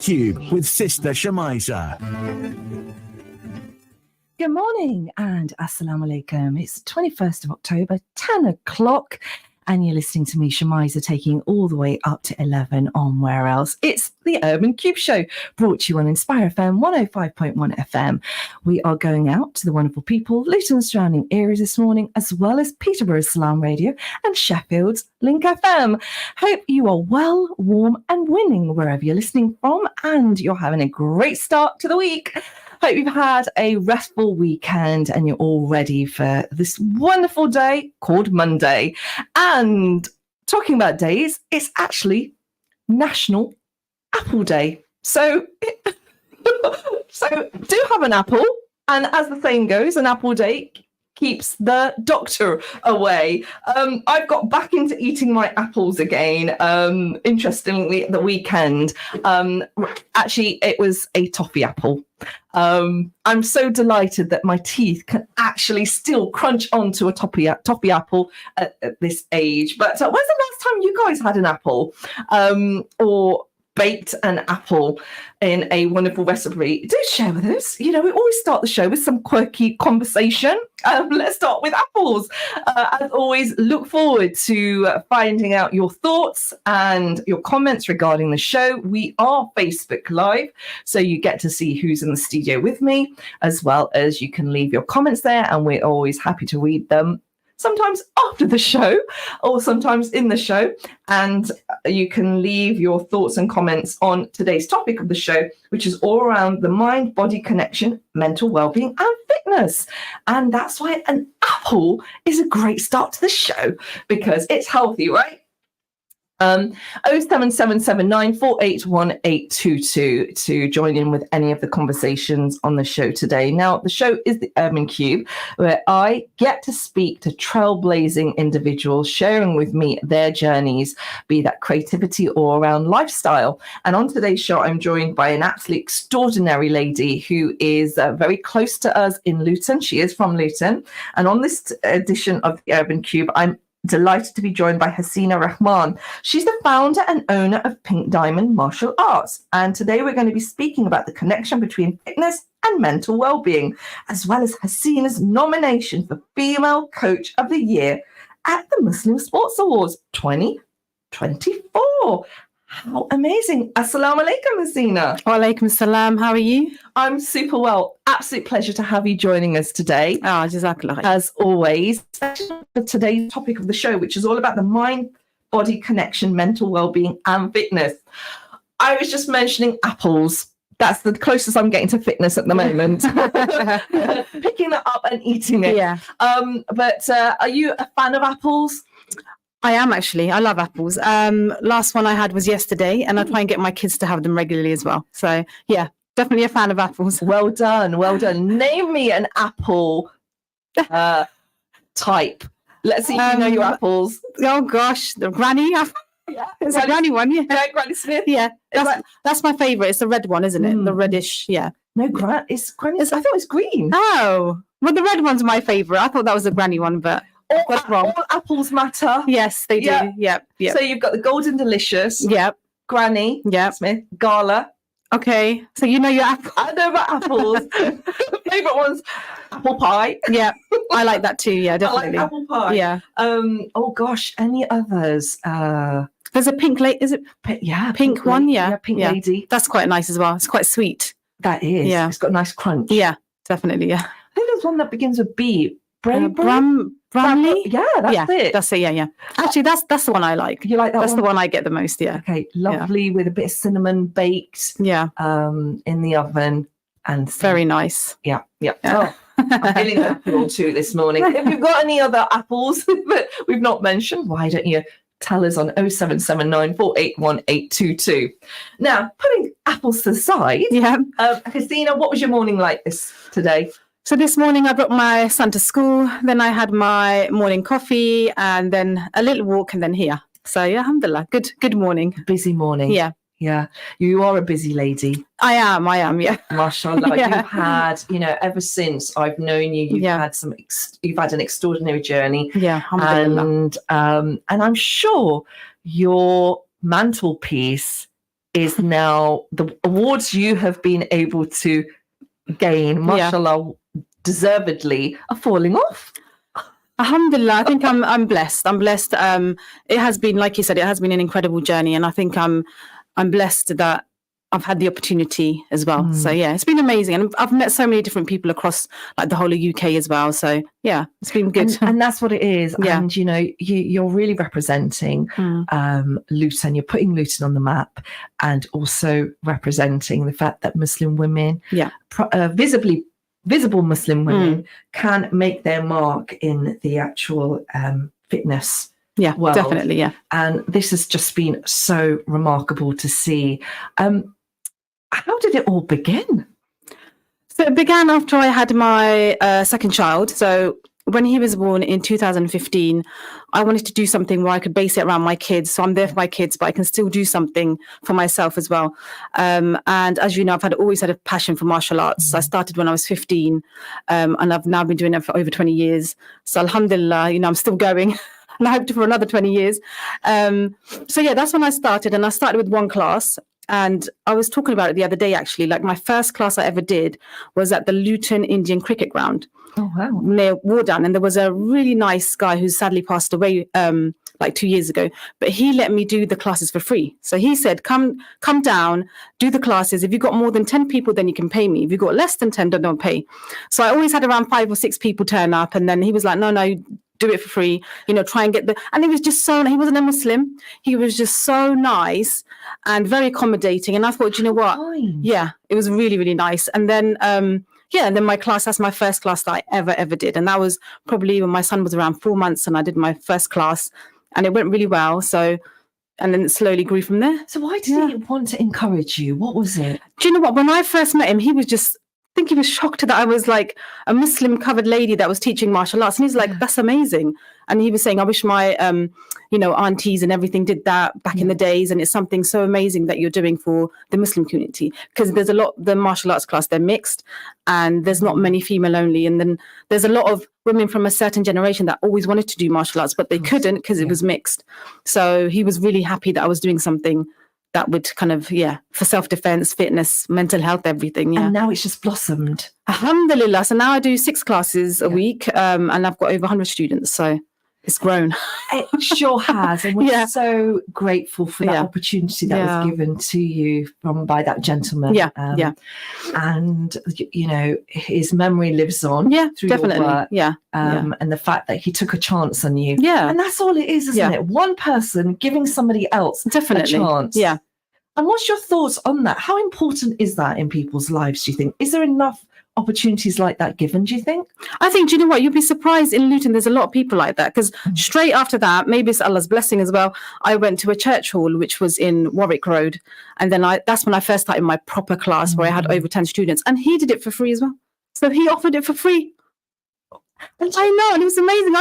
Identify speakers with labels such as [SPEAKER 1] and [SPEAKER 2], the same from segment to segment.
[SPEAKER 1] Cube with Sister Shemiza.
[SPEAKER 2] Good morning and assalamu alaikum. It's the 21st of October, 10 o'clock, and you're listening to me, Shemiza, taking all the way up to 11 on Where Else. It's the Urban Kube Show, brought to you on Inspire FM 105.1 FM. We are going out to the wonderful people, Luton and surrounding areas this morning, as well as Peterborough's Salam Radio and Sheffield's Link FM. Hope you are well, warm and winning wherever you're listening from, and you're having a great start to the week. Hope you've had a restful weekend and you're all ready for this wonderful day called Monday. And talking about days, it's actually National Apple Day. So do have an apple. And as the saying goes, an apple day keeps the doctor away. I've got back into eating my apples again. Interestingly, at the weekend, actually, it was a toffee apple. I'm so delighted that my teeth can actually still crunch onto a toffee apple at this age. But when's the last time you guys had an apple or baked an apple in a wonderful recipe? Do share with us. You know, we always start the show with some quirky conversation. Let's start with apples. As always, look forward to finding out your thoughts and your comments regarding the show. We are Facebook Live, so you get to see who's in the studio with me, as well as you can leave your comments there, and we're always happy to read them. Sometimes after the show or sometimes in the show. And you can leave your thoughts and comments on today's topic of the show, which is all around the mind-body connection, mental well-being and fitness. And that's why an apple is a great start to the show, because it's healthy, right? 07779481822 to join in with any of the conversations on the show today. Now, the show is the Urban Cube, where I get to speak to trailblazing individuals sharing with me their journeys, be that creativity or around lifestyle. And on today's show, I'm joined by an absolutely extraordinary lady who is very close to us in Luton. She is from Luton. And on this edition of the Urban Cube, I'm delighted to be joined by Hasina Rahman. She's the founder and owner of Pink Diamond Martial Arts. And today we're going to be speaking about the connection between fitness and mental well-being, as well as Hasina's nomination for Female Coach of the Year at the Muslim Sports Awards 2024. How amazing. Assalamu alaikum, Hasina.
[SPEAKER 3] Wa alaikum salam. How are you?
[SPEAKER 2] I'm super well. Absolute pleasure to have you joining us today.
[SPEAKER 3] Jazakallah.
[SPEAKER 2] As always, for today's topic of the show, which is all about the mind-body connection, mental well-being and fitness. I was just mentioning apples. That's the closest I'm getting to fitness at the moment. Picking it up and eating it.
[SPEAKER 3] Yeah.
[SPEAKER 2] But are you a fan of apples?
[SPEAKER 3] I am actually. I love apples. Last one I had was yesterday, and I try and get my kids to have them regularly as well. So yeah, definitely a fan of apples.
[SPEAKER 2] Well done, well done. Name me an apple type. Let's see if you know your apples.
[SPEAKER 3] Oh gosh, the granny apple.
[SPEAKER 2] Yeah,
[SPEAKER 3] it's a granny one. Yeah,
[SPEAKER 2] Granny Smith.
[SPEAKER 3] Yeah, that's my favourite. It's the red one, isn't it? The reddish. Yeah.
[SPEAKER 2] No, it's granny. I thought it was green.
[SPEAKER 3] Oh, well, the red one's my favourite. I thought that was a granny one, but.
[SPEAKER 2] All apples matter.
[SPEAKER 3] Yes, they do. Yep.
[SPEAKER 2] So you've got the Golden Delicious.
[SPEAKER 3] Yep.
[SPEAKER 2] Granny.
[SPEAKER 3] Yep.
[SPEAKER 2] Smith. Gala.
[SPEAKER 3] Okay. So you know your apple.
[SPEAKER 2] I know about apples. Favourite one's apple pie.
[SPEAKER 3] Yeah. I like that too. Yeah, definitely.
[SPEAKER 2] I like apple pie.
[SPEAKER 3] Yeah.
[SPEAKER 2] Oh gosh, any others?
[SPEAKER 3] There's a pink lady. Is it? Pink one. Yeah.
[SPEAKER 2] Pink lady.
[SPEAKER 3] That's quite nice as well. It's quite sweet.
[SPEAKER 2] That is. Yeah. It's got a nice crunch.
[SPEAKER 3] Yeah. Definitely. Yeah.
[SPEAKER 2] I think there's one that begins with B.
[SPEAKER 3] Bramley?
[SPEAKER 2] Yeah, that's it.
[SPEAKER 3] That's it. Yeah. Actually, that's the one I like.
[SPEAKER 2] You like that?
[SPEAKER 3] That's the one I get the most. Yeah.
[SPEAKER 2] Okay, lovely with a bit of cinnamon baked.
[SPEAKER 3] Yeah.
[SPEAKER 2] In the oven and
[SPEAKER 3] very nice.
[SPEAKER 2] Yeah. Oh, I'm feeling an apple too this morning. If you've got any other apples that we've not mentioned, why don't you tell us on 07794811822? Now, putting apples to the side.
[SPEAKER 3] Yeah.
[SPEAKER 2] Hasina, what was your morning like today?
[SPEAKER 3] So this morning I brought my son to school, then I had my morning coffee and then a little walk and then here. So yeah, alhamdulillah, good morning.
[SPEAKER 2] Busy morning.
[SPEAKER 3] Yeah.
[SPEAKER 2] Yeah. You are a busy lady.
[SPEAKER 3] I am, yeah.
[SPEAKER 2] MashaAllah. Yeah. You've had, ever since I've known you, you've had an extraordinary journey.
[SPEAKER 3] Yeah, alhamdulillah.
[SPEAKER 2] And I'm sure your mantelpiece is now the awards you have been able to gain, mashallah, deservedly, are falling off.
[SPEAKER 3] Alhamdulillah, I think I'm blessed. I'm blessed. It has been, like you said, it has been an incredible journey, and I think I'm blessed that I've had the opportunity as well. So yeah, it's been amazing, and I've met so many different people across like the whole of UK as well. So yeah, it's been good.
[SPEAKER 2] And that's what it is.
[SPEAKER 3] Yeah.
[SPEAKER 2] And you know, you're really representing Luton. You're putting Luton on the map, and also representing the fact that Muslim women, visible Muslim women, can make their mark in the actual fitness.
[SPEAKER 3] Yeah,
[SPEAKER 2] world.
[SPEAKER 3] definitely. Yeah.
[SPEAKER 2] And this has just been so remarkable to see. How did it all begin?
[SPEAKER 3] So it began after I had my second child. So when he was born in 2015, I wanted to do something where I could base it around my kids. So I'm there for my kids, but I can still do something for myself as well. And as you know, I've always had a passion for martial arts. I started when I was 15, and I've now been doing it for over 20 years. So alhamdulillah, you know, I'm still going. And I hope to for another 20 years. So yeah, that's when I started. And I started with one class. And I was talking about it the other day, actually. Like my first class I ever did was at the Luton Indian Cricket Ground.
[SPEAKER 2] Oh, wow.
[SPEAKER 3] Near Wardown. And there was a really nice guy who sadly passed away like 2 years ago. But he let me do the classes for free. So he said, come down, do the classes. If you've got more than 10 people, then you can pay me. If you've got less than 10, don't pay. So I always had around 5 or 6 people turn up. And then he was like, no, do it for free, you know, try and get and he was just he wasn't a Muslim. He was just so nice and very accommodating. And I thought, you know what? Yeah, it was really, really nice. And then, and then my class, that's my first class that I ever did. And that was probably when my son was around 4 months and I did my first class and it went really well. So, and then it slowly grew from there.
[SPEAKER 2] So why did he want to encourage you? What was it?
[SPEAKER 3] Do you know what? When I first met him, he was just, I think he was shocked that I was like a Muslim covered lady that was teaching martial arts. And he's like, that's amazing. And he was saying, I wish my, aunties and everything did that back in the days. And it's something so amazing that you're doing for the Muslim community. Because there's the martial arts class, they're mixed and there's not many female only. And then there's a lot of women from a certain generation that always wanted to do martial arts, but they couldn't because it was mixed. So he was really happy that I was doing something that would kind of, for self-defense, fitness, mental health, everything. Yeah.
[SPEAKER 2] And now it's just blossomed.
[SPEAKER 3] Alhamdulillah. So now I do 6 classes a week and I've got over 100 students. So it's grown.
[SPEAKER 2] It sure has. And we're so grateful for that opportunity that was given to you by that gentleman. And, you know, his memory lives on through
[SPEAKER 3] definitely.
[SPEAKER 2] your work. And the fact that he took a chance on you.
[SPEAKER 3] Yeah.
[SPEAKER 2] And that's all it is, isn't it? One person giving somebody else a chance.
[SPEAKER 3] Yeah.
[SPEAKER 2] And what's your thoughts on that? How important is that in people's lives, do you think? Is there enough opportunities like that given, do you think?
[SPEAKER 3] I think, do you know what? You'd be surprised in Luton, there's a lot of people like that. Because straight after that, maybe it's Allah's blessing as well, I went to a church hall, which was in Warwick Road. And then that's when I first started my proper class where I had over 10 students. And he did it for free as well. So he offered it for free. And I know, and it was amazing.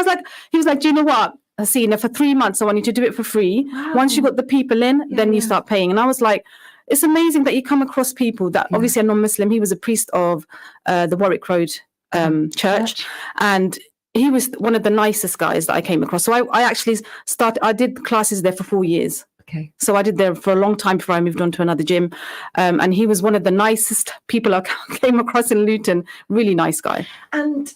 [SPEAKER 3] He was like, do you know what? Hasina, for 3 months, I want you to do it for free. Wow. Once you got the people in, then you start paying. And I was like, it's amazing that you come across people that obviously are non-Muslim. He was a priest of the Warwick Road church. And he was one of the nicest guys that I came across. So I actually I did classes there for 4 years.
[SPEAKER 2] Okay.
[SPEAKER 3] So I did there for a long time before I moved on to another gym. And he was one of the nicest people I came across in Luton. Really nice guy.
[SPEAKER 2] And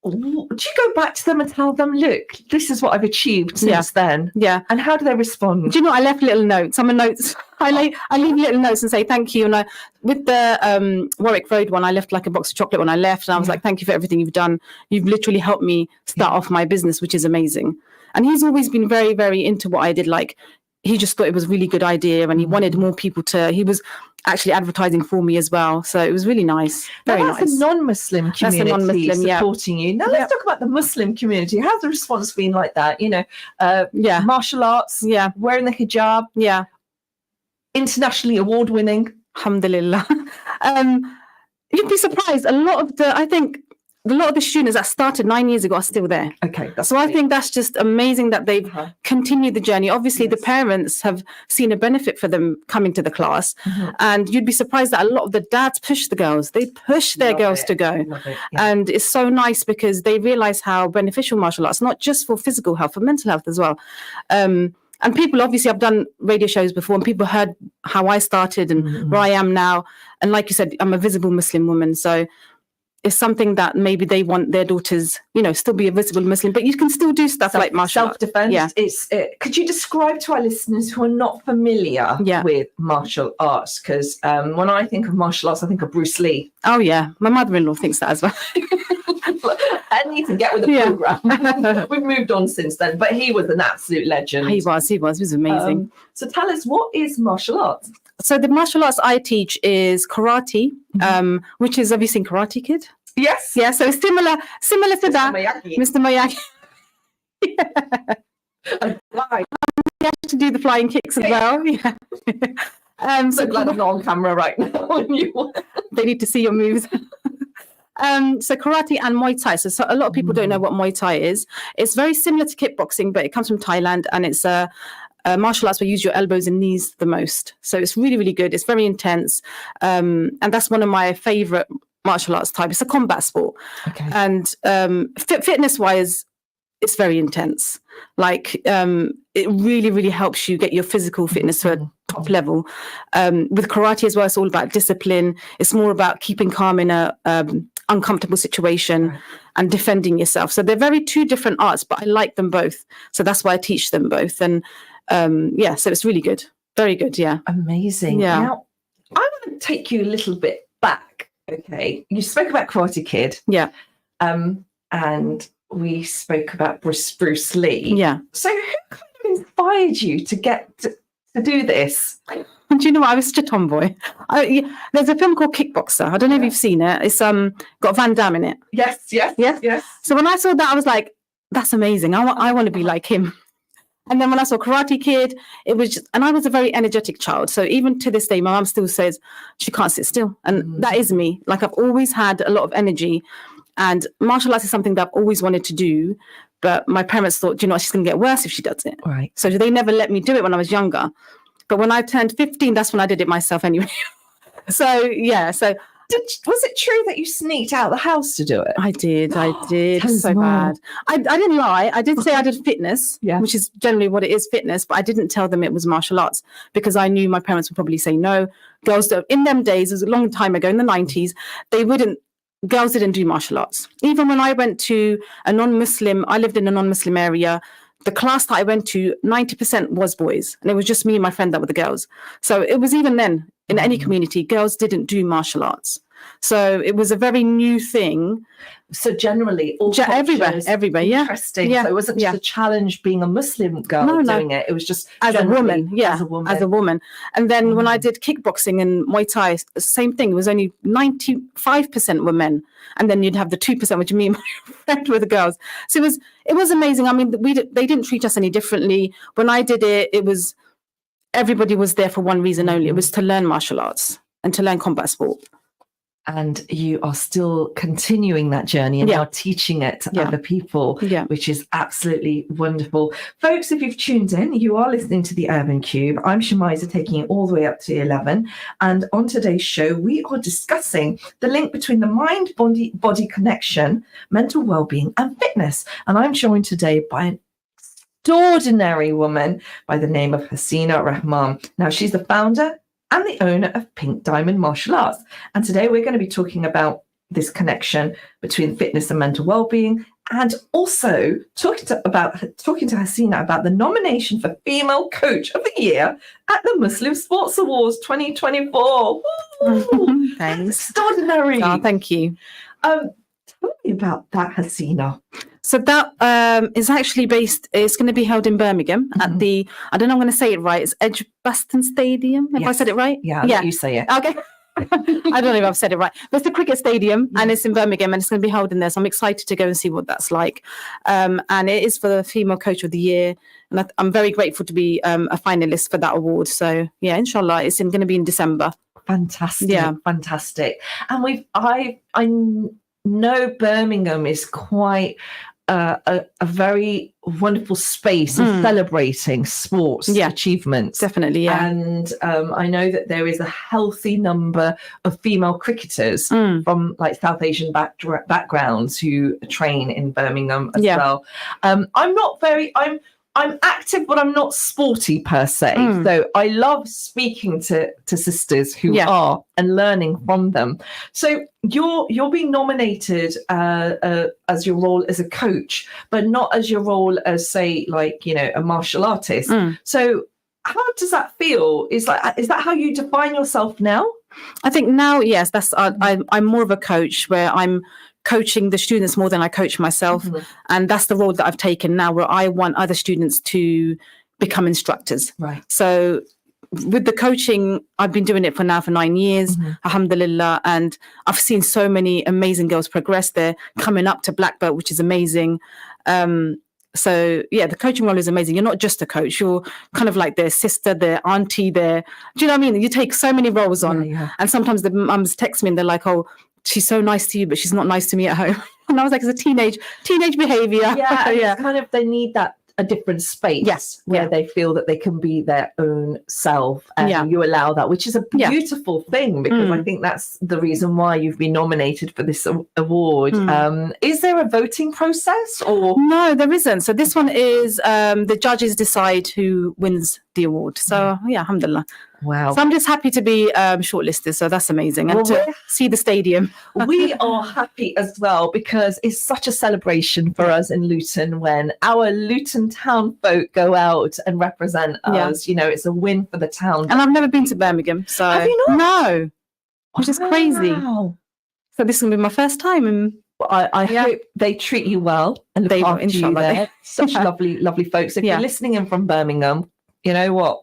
[SPEAKER 2] do you go back to them and tell them, look, this is what I've achieved since then? Yeah. And how do they respond?
[SPEAKER 3] Do you know, I left little notes. I leave little notes and say thank you. And with the Warwick Road one, I left like a box of chocolate when I left. And I was like, thank you for everything you've done. You've literally helped me start off my business, which is amazing. And he's always been very, very into what I did. Like, he just thought it was a really good idea and he wanted more people he was actually advertising for me as well. So it was really nice. Very nice.
[SPEAKER 2] That's a non-Muslim community supporting you. Now let's talk about the Muslim community. How's the response been like that? You know, martial arts, wearing the hijab, internationally award-winning.
[SPEAKER 3] Alhamdulillah. You'd be surprised. A lot of the students that started 9 years ago are still there.
[SPEAKER 2] Okay.
[SPEAKER 3] So I think that's just amazing that they've continued the journey. Obviously, the parents have seen a benefit for them coming to the class. And you'd be surprised that a lot of the dads push the girls. They push their girls to go. And it's so nice because they realize how beneficial martial arts, not just for physical health, for mental health as well. And people, obviously, I've done radio shows before, and people heard how I started and where I am now. And like you said, I'm a visible Muslim woman, so it's something that maybe they want their daughters, still be a visible Muslim, but you can still do stuff like martial arts.
[SPEAKER 2] Self-defense.
[SPEAKER 3] Yeah.
[SPEAKER 2] Could you describe to our listeners who are not familiar with martial arts? Because when I think of martial arts, I think of Bruce Lee.
[SPEAKER 3] Oh, yeah. My mother-in-law thinks that as well.
[SPEAKER 2] I need to get with the program. We've moved on since then, but he was an absolute legend.
[SPEAKER 3] He was amazing.
[SPEAKER 2] So tell us, what is martial arts?
[SPEAKER 3] So the martial arts I teach is karate, which is obviously in Karate Kid.
[SPEAKER 2] Yes.
[SPEAKER 3] Yeah, so similar to that. Mr. Miyagi. We have to do the flying kicks as well. Yeah.
[SPEAKER 2] So glad I'm not on camera right now.
[SPEAKER 3] They need to see your moves. So karate and Muay Thai. So a lot of people don't know what Muay Thai is. It's very similar to kickboxing, but it comes from Thailand, and it's martial arts where you use your elbows and knees the most. So it's really, really good. It's very intense. And that's one of my favorite martial arts type. It's a combat sport.
[SPEAKER 2] Okay.
[SPEAKER 3] And fitness-wise, it's very intense. Like it really, really helps you get your physical fitness to a top level. With karate as well, it's all about discipline. It's more about keeping calm in a uncomfortable situation and defending yourself. So they're very two different arts, but I like them both. So that's why I teach them both. And so it's really good. Very good. Yeah.
[SPEAKER 2] Amazing.
[SPEAKER 3] Yeah.
[SPEAKER 2] Now, I want to take you a little bit back. Okay. You spoke about Karate Kid.
[SPEAKER 3] Yeah.
[SPEAKER 2] And we spoke about Bruce Lee.
[SPEAKER 3] Yeah.
[SPEAKER 2] So who kind of inspired you to get to do this?
[SPEAKER 3] Do you know what? I was such a tomboy. There's a film called Kickboxer. I don't know if you've seen it. It's got Van Damme in it.
[SPEAKER 2] Yes.
[SPEAKER 3] So when I saw that, I was like, that's amazing. I want to be like him. And then when I saw Karate Kid, it was just, and I was a very energetic child. So even to this day, my mum still says she can't sit still. And that is me. Like I've always had a lot of energy, and martial arts is something that I've always wanted to do. But my parents thought, she's going to get worse if she does it.
[SPEAKER 2] Right.
[SPEAKER 3] So they never let me do it when I was younger. But when I turned 15, that's when I did it myself anyway. So, yeah. So
[SPEAKER 2] was it true that you sneaked out the house to do it?
[SPEAKER 3] I did so
[SPEAKER 2] more.
[SPEAKER 3] bad. I didn't lie. I did say I did fitness, which is generally what it is, fitness, but I didn't tell them it was martial arts because I knew my parents would probably say no. Girls don't. In them days, it was a long time ago, in the 90s, girls didn't do martial arts. Even when I went to I lived in a non-Muslim area, the class that I went to, 90% was boys. And it was just me and my friend that were the girls. So it was even then, in any community, girls didn't do martial arts. So it was a very new thing.
[SPEAKER 2] So generally, all
[SPEAKER 3] everywhere, yeah.
[SPEAKER 2] Interesting. Yeah. So it wasn't just a challenge being a Muslim girl doing it. It was just
[SPEAKER 3] as a woman. And then when I did kickboxing and Muay Thai, same thing. It was only 95% were men, and then you'd have the 2%, which me and my friend were the girls. So it was amazing. I mean, they didn't treat us any differently. When I did it, everybody was there for one reason only. It was to learn martial arts and to learn combat sport.
[SPEAKER 2] And you are still continuing that journey and now teaching it to other people, which is absolutely wonderful. Folks, if you've tuned in, you are listening to the Urban Cube. I'm Shemiza, taking it all the way up to 11. And on today's show, we are discussing the link between the mind-body connection, mental well-being and fitness. And I'm joined today by an extraordinary woman by the name of Hasina Rahman. Now, she's the founder and the owner of Pink Diamond Martial Arts. And today we're going to be talking about this connection between fitness and mental well-being, and also talking to Hasina about the nomination for Female Coach of the Year at the Muslim Sports Awards 2024.
[SPEAKER 3] Thanks.
[SPEAKER 2] Extraordinary.
[SPEAKER 3] Oh, thank you.
[SPEAKER 2] Tell me about that, Hasina.
[SPEAKER 3] So that is actually it's going to be held in Birmingham at the, I don't know, I'm going to say it right, it's Edgbaston Stadium. Have I said it right?
[SPEAKER 2] Yeah, you say it.
[SPEAKER 3] Okay. I don't know if I've said it right, but it's the cricket stadium and it's in Birmingham and it's going to be held in there. So I'm excited to go and see what that's like. And it is for the Female Coach of the Year. And I'm very grateful to be a finalist for that award. So yeah, inshallah, it's going to be in December.
[SPEAKER 2] Fantastic. Yeah. Fantastic. And I know Birmingham is quite a very wonderful space of celebrating sports achievements.
[SPEAKER 3] Definitely, yeah.
[SPEAKER 2] And I know that there is a healthy number of female cricketers from like South Asian backgrounds who train in Birmingham as well. I'm I'm active, but I'm not sporty per se. So I love speaking to sisters who are and learning from them. So you're being nominated as your role as a coach, but not as your role as, say, like, you know, a martial artist. So how does that feel? Is that how you define yourself now?
[SPEAKER 3] I think now, yes, that's I'm more of a coach, where I'm coaching the students more than I coach myself. And that's the role that I've taken now, where I want other students to become instructors.
[SPEAKER 2] Right.
[SPEAKER 3] So with the coaching, I've been doing it for 9 years, alhamdulillah. And I've seen so many amazing girls progress. They're coming up to black belt, which is amazing. So yeah, the coaching role is amazing. You're not just a coach, you're kind of like their sister, their auntie, do you know what I mean? You take so many roles on. And sometimes the mums text me and they're like, oh, she's so nice to you, but she's not nice to me at home. And I was like, it's a teenage behavior.
[SPEAKER 2] Yeah, it's kind of, they need a different space where they feel that they can be their own self, and you allow that, which is a beautiful thing, because I think that's the reason why you've been nominated for this award. Is there a voting process, or?
[SPEAKER 3] No, there isn't. So this one is the judges decide who wins the award. So yeah, alhamdulillah.
[SPEAKER 2] Wow.
[SPEAKER 3] So I'm just happy to be shortlisted. So that's amazing. And to see the stadium.
[SPEAKER 2] We are happy as well, because it's such a celebration for us in Luton when our Luton town folk go out and represent us. You know, it's a win for the town.
[SPEAKER 3] And I've never been to Birmingham. So
[SPEAKER 2] have you not?
[SPEAKER 3] No. Which is crazy. So this is going to be my first time. And
[SPEAKER 2] I hope they treat you well and look after you there. Such lovely, lovely folks. If you're listening in from Birmingham, you know what?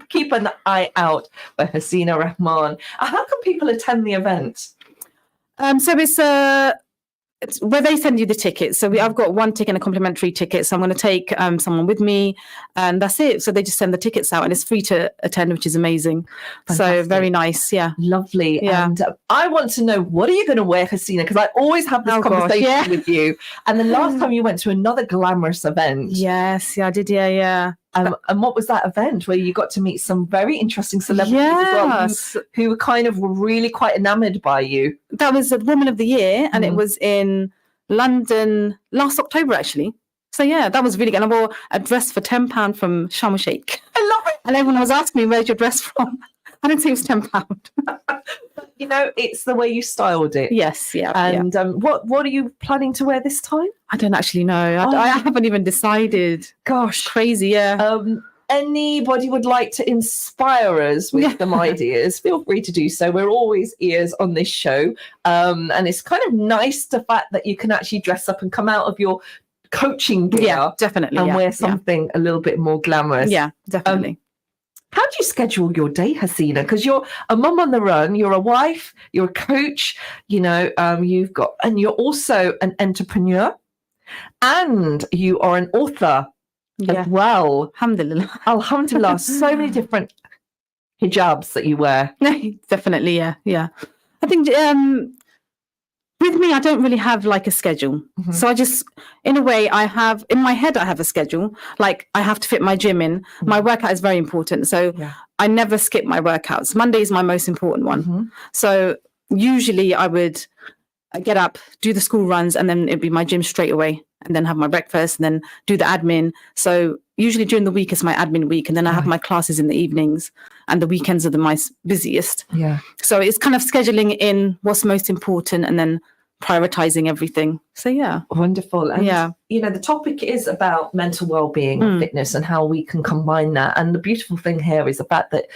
[SPEAKER 2] keep an eye out for Hasina Rahman. How can people attend the event?
[SPEAKER 3] So it's where they send you the tickets. So I've got one ticket and a complimentary ticket. So I'm going to take someone with me, and that's it. So they just send the tickets out, and it's free to attend, which is amazing. Fantastic. So very nice. Yeah.
[SPEAKER 2] Lovely. Yeah. And I want to know, what are you going to wear, Hasina? Because I always have this conversation with you. And the last time you went to another glamorous event.
[SPEAKER 3] Yes. Yeah, I did. Yeah.
[SPEAKER 2] And what was that event where you got to meet some very interesting celebrities as well, who were really quite enamored by you?
[SPEAKER 3] That was the Woman of the Year, and it was in London last October, actually. So yeah, that was really good. And I wore a dress for £10 from Sharm el-Sheikh.
[SPEAKER 2] I love it.
[SPEAKER 3] And everyone was asking me, where's your dress from? I didn't say it was £10.
[SPEAKER 2] You know, it's the way you styled it.
[SPEAKER 3] Yes, yeah.
[SPEAKER 2] And what are you planning to wear this time?
[SPEAKER 3] I don't actually know. I haven't even decided.
[SPEAKER 2] Gosh,
[SPEAKER 3] crazy, yeah.
[SPEAKER 2] Anybody would like to inspire us with some ideas, feel free to do so. We're always ears on this show. And it's kind of nice, the fact that you can actually dress up and come out of your coaching gear.
[SPEAKER 3] Yeah, definitely.
[SPEAKER 2] And wear something a little bit more glamorous.
[SPEAKER 3] Yeah, definitely.
[SPEAKER 2] How do you schedule your day, Hasina? Because you're a mum on the run, you're a wife, you're a coach, you know, and you're also an entrepreneur, and you are an author as well.
[SPEAKER 3] Alhamdulillah.
[SPEAKER 2] Alhamdulillah. So many different hijabs that you wear.
[SPEAKER 3] Definitely, yeah. I think with me, I don't really have like a schedule. So I just, in a way, in my head, I have a schedule. Like, I have to fit my gym in. My workout is very important. So I never skip my workouts. Monday is my most important one. So usually I would get up, do the school runs, and then it'd be my gym straight away, and then have my breakfast, and then do the admin. So usually during the week is my admin week, and then I have my classes in the evenings, and the weekends are my busiest. Yeah. So it's kind of scheduling in what's most important, and then prioritizing everything. So yeah.
[SPEAKER 2] Wonderful. And you know, the topic is about mental well-being and fitness, and how we can combine that. And the beautiful thing here is the fact that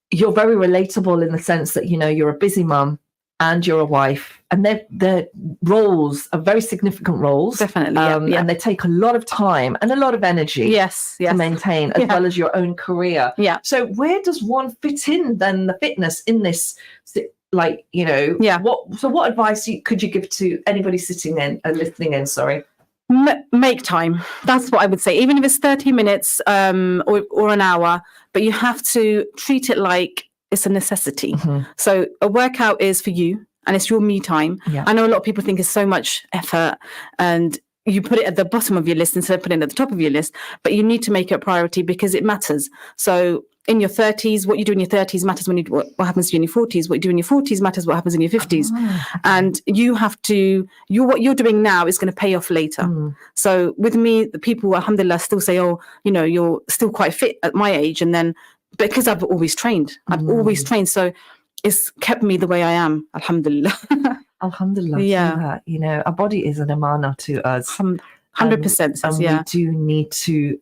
[SPEAKER 2] you're very relatable, in the sense that, you know, you're a busy mum and you're a wife, and their roles are very significant roles.
[SPEAKER 3] Definitely.
[SPEAKER 2] And they take a lot of time and a lot of energy to maintain, as well as your own career.
[SPEAKER 3] Yeah.
[SPEAKER 2] So where does one fit in then, the fitness in this? Like, you know, what advice could you give to anybody sitting in and listening in? Sorry.
[SPEAKER 3] Make time. That's what I would say. Even if it's 30 minutes or an hour, but you have to treat it like it's a necessity. So a workout is for you, and it's your me time. I know a lot of people think it's so much effort, and you put it at the bottom of your list instead of putting it at the top of your list, but you need to make it a priority because it matters. So in your 30s, what you do in your 30s matters when what happens to you in your 40s. What you do in your 40s matters what happens in your 50s. And you have to, what you're doing now is going to pay off later. So with me, the people, alhamdulillah, still say, oh, you know, you're still quite fit at my age. And then, because I've always trained. So it's kept me the way I am, alhamdulillah.
[SPEAKER 2] Alhamdulillah.
[SPEAKER 3] Yeah.
[SPEAKER 2] You know, our body is an amana to us.
[SPEAKER 3] 100%.
[SPEAKER 2] And we do need to,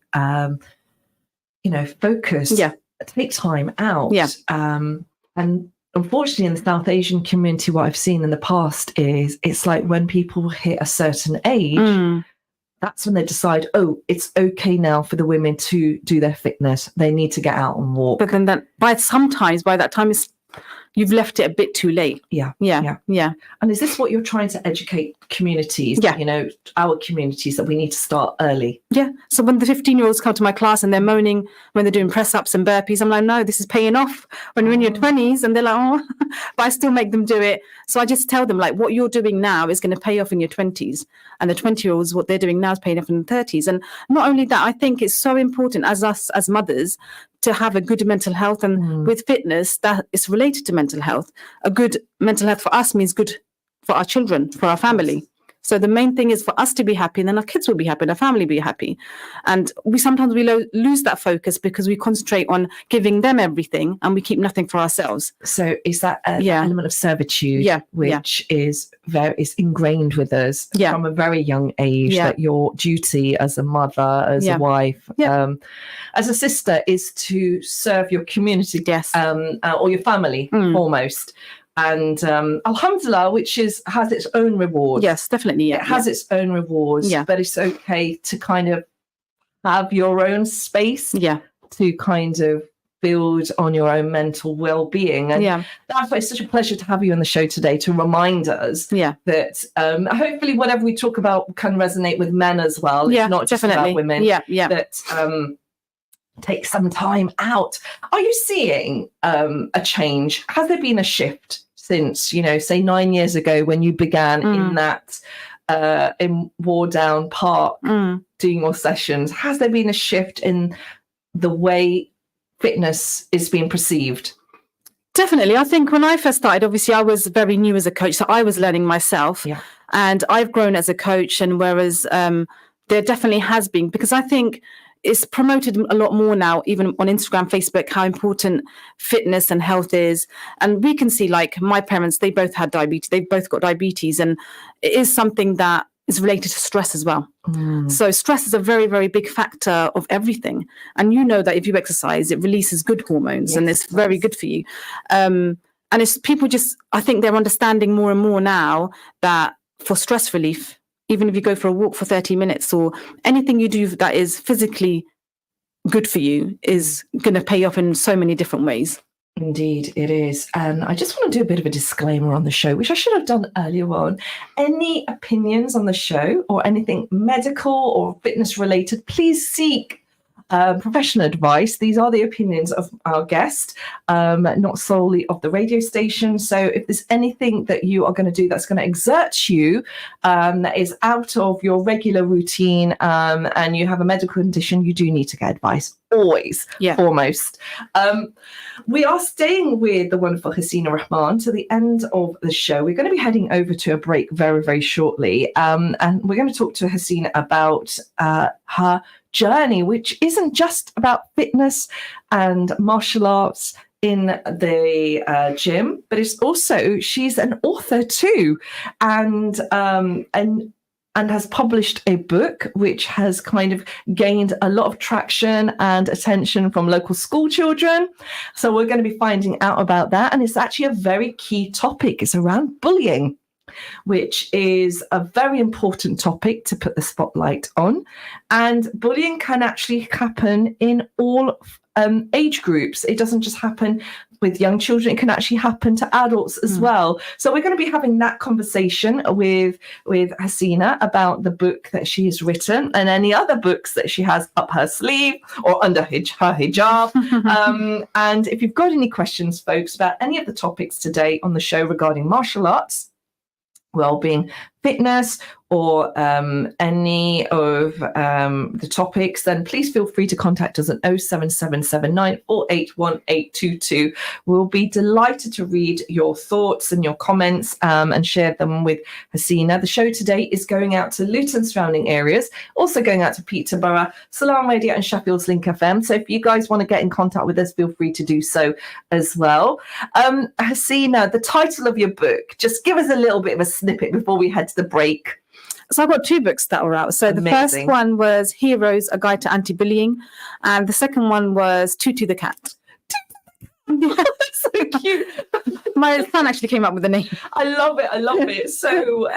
[SPEAKER 2] you know, focus.
[SPEAKER 3] Yeah.
[SPEAKER 2] Take time out.
[SPEAKER 3] Yeah.
[SPEAKER 2] And unfortunately, in the South Asian community, what I've seen in the past is it's like when people hit a certain age, that's when they decide, oh, it's okay now for the women to do their fitness. They need to get out and walk.
[SPEAKER 3] But then by that time, you've left it a bit too late.
[SPEAKER 2] Yeah. And is this what you're trying to educate communities?
[SPEAKER 3] Yeah.
[SPEAKER 2] You know, our communities, that we need to start early.
[SPEAKER 3] Yeah. So when the 15-year-olds come to my class and they're moaning when they're doing press-ups and burpees, I'm like, no, this is paying off when you're in your 20s. And they're like, oh, but I still make them do it. So I just tell them, like, what you're doing now is going to pay off in your 20s. And the 20-year-olds, what they're doing now is paying off in the 30s. And not only that, I think it's so important as us, as mothers, to have a good mental health. And with fitness, that is related to mental health. A good mental health for us means good for our children, for our family. So the main thing is for us to be happy, and then our kids will be happy, and our family be happy. And we sometimes lose that focus because we concentrate on giving them everything and we keep nothing for ourselves.
[SPEAKER 2] So is that an element of servitude, which is ingrained with us from a very young age, that your duty as a mother, as a wife, as a sister, is to serve your community, or your family foremost. And alhamdulillah, which has its own rewards.
[SPEAKER 3] Yes, definitely.
[SPEAKER 2] It has its own rewards, but it's okay to kind of have your own space to kind of build on your own mental well-being. And that's why it's such a pleasure to have you on the show today, to remind us that hopefully whatever we talk about can resonate with men as well. It's not just about women. That take some time out. Are you seeing a change? Has there been a shift since, you know, say 9 years ago when you began in that in Wardown Park doing your sessions? Has there been a shift in the way fitness is being perceived?
[SPEAKER 3] Definitely. I think when I first started, obviously I was very new as a coach, so I was learning myself, and I've grown as a coach. And whereas there definitely has been, because I think it's promoted a lot more now, even on Instagram, Facebook, how important fitness and health is. And we can see, like, my parents, they both had diabetes. They've both got diabetes. And it is something that is related to stress as well. So stress is a very, very big factor of everything. And you know that if you exercise, it releases good hormones, and it's very good for you. And it's people just, I think they're understanding more and more now that for stress relief, even if you go for a walk for 30 minutes or anything you do that is physically good for you is going to pay off in so many different ways.
[SPEAKER 2] Indeed, it is. And I just want to do a bit of a disclaimer on the show, which I should have done earlier on. Any opinions on the show or anything medical or fitness related, please seek professional advice. These are the opinions of our guest, not solely of the radio station. So if there's anything that you are going to do that's going to exert you, that is out of your regular routine, and you have a medical condition, you do need to get advice. Always, foremost. We are staying with the wonderful Hasina Rahman to the end of the show. We're going to be heading over to a break very, very shortly. And we're going to talk to Hasina about her journey, which isn't just about fitness and martial arts in the gym, but it's also, she's an author too, and has published a book which has kind of gained a lot of traction and attention from local school children. So we're going to be finding out about that. And it's actually a very key topic. It's around bullying, which is a very important topic to put the spotlight on. And bullying can actually happen in all age groups. It doesn't just happen with young children, it can actually happen to adults as well. So we're going to be having that conversation with Hasina about the book that she has written and any other books that she has up her sleeve or under her hijab. And if you've got any questions, folks, about any of the topics today on the show regarding martial arts, wellbeing, fitness, or any of the topics, then please feel free to contact us at 07779 481 We'll be delighted to read your thoughts and your comments and share them with Hasina. The show today is going out to Luton surrounding areas, also going out to Peterborough, Salam Radio and Sheffield's Link FM. So if you guys want to get in contact with us, feel free to do so as well. Hasina, the title of your book, just give us a little bit of a snippet before we head to the break.
[SPEAKER 3] So I've got 2 books that were out. So the first one was Heroes, A Guide to Anti-Bullying. And the second one was Tutu the Cat.
[SPEAKER 2] So cute.
[SPEAKER 3] My son actually came up with the name.
[SPEAKER 2] I love it. So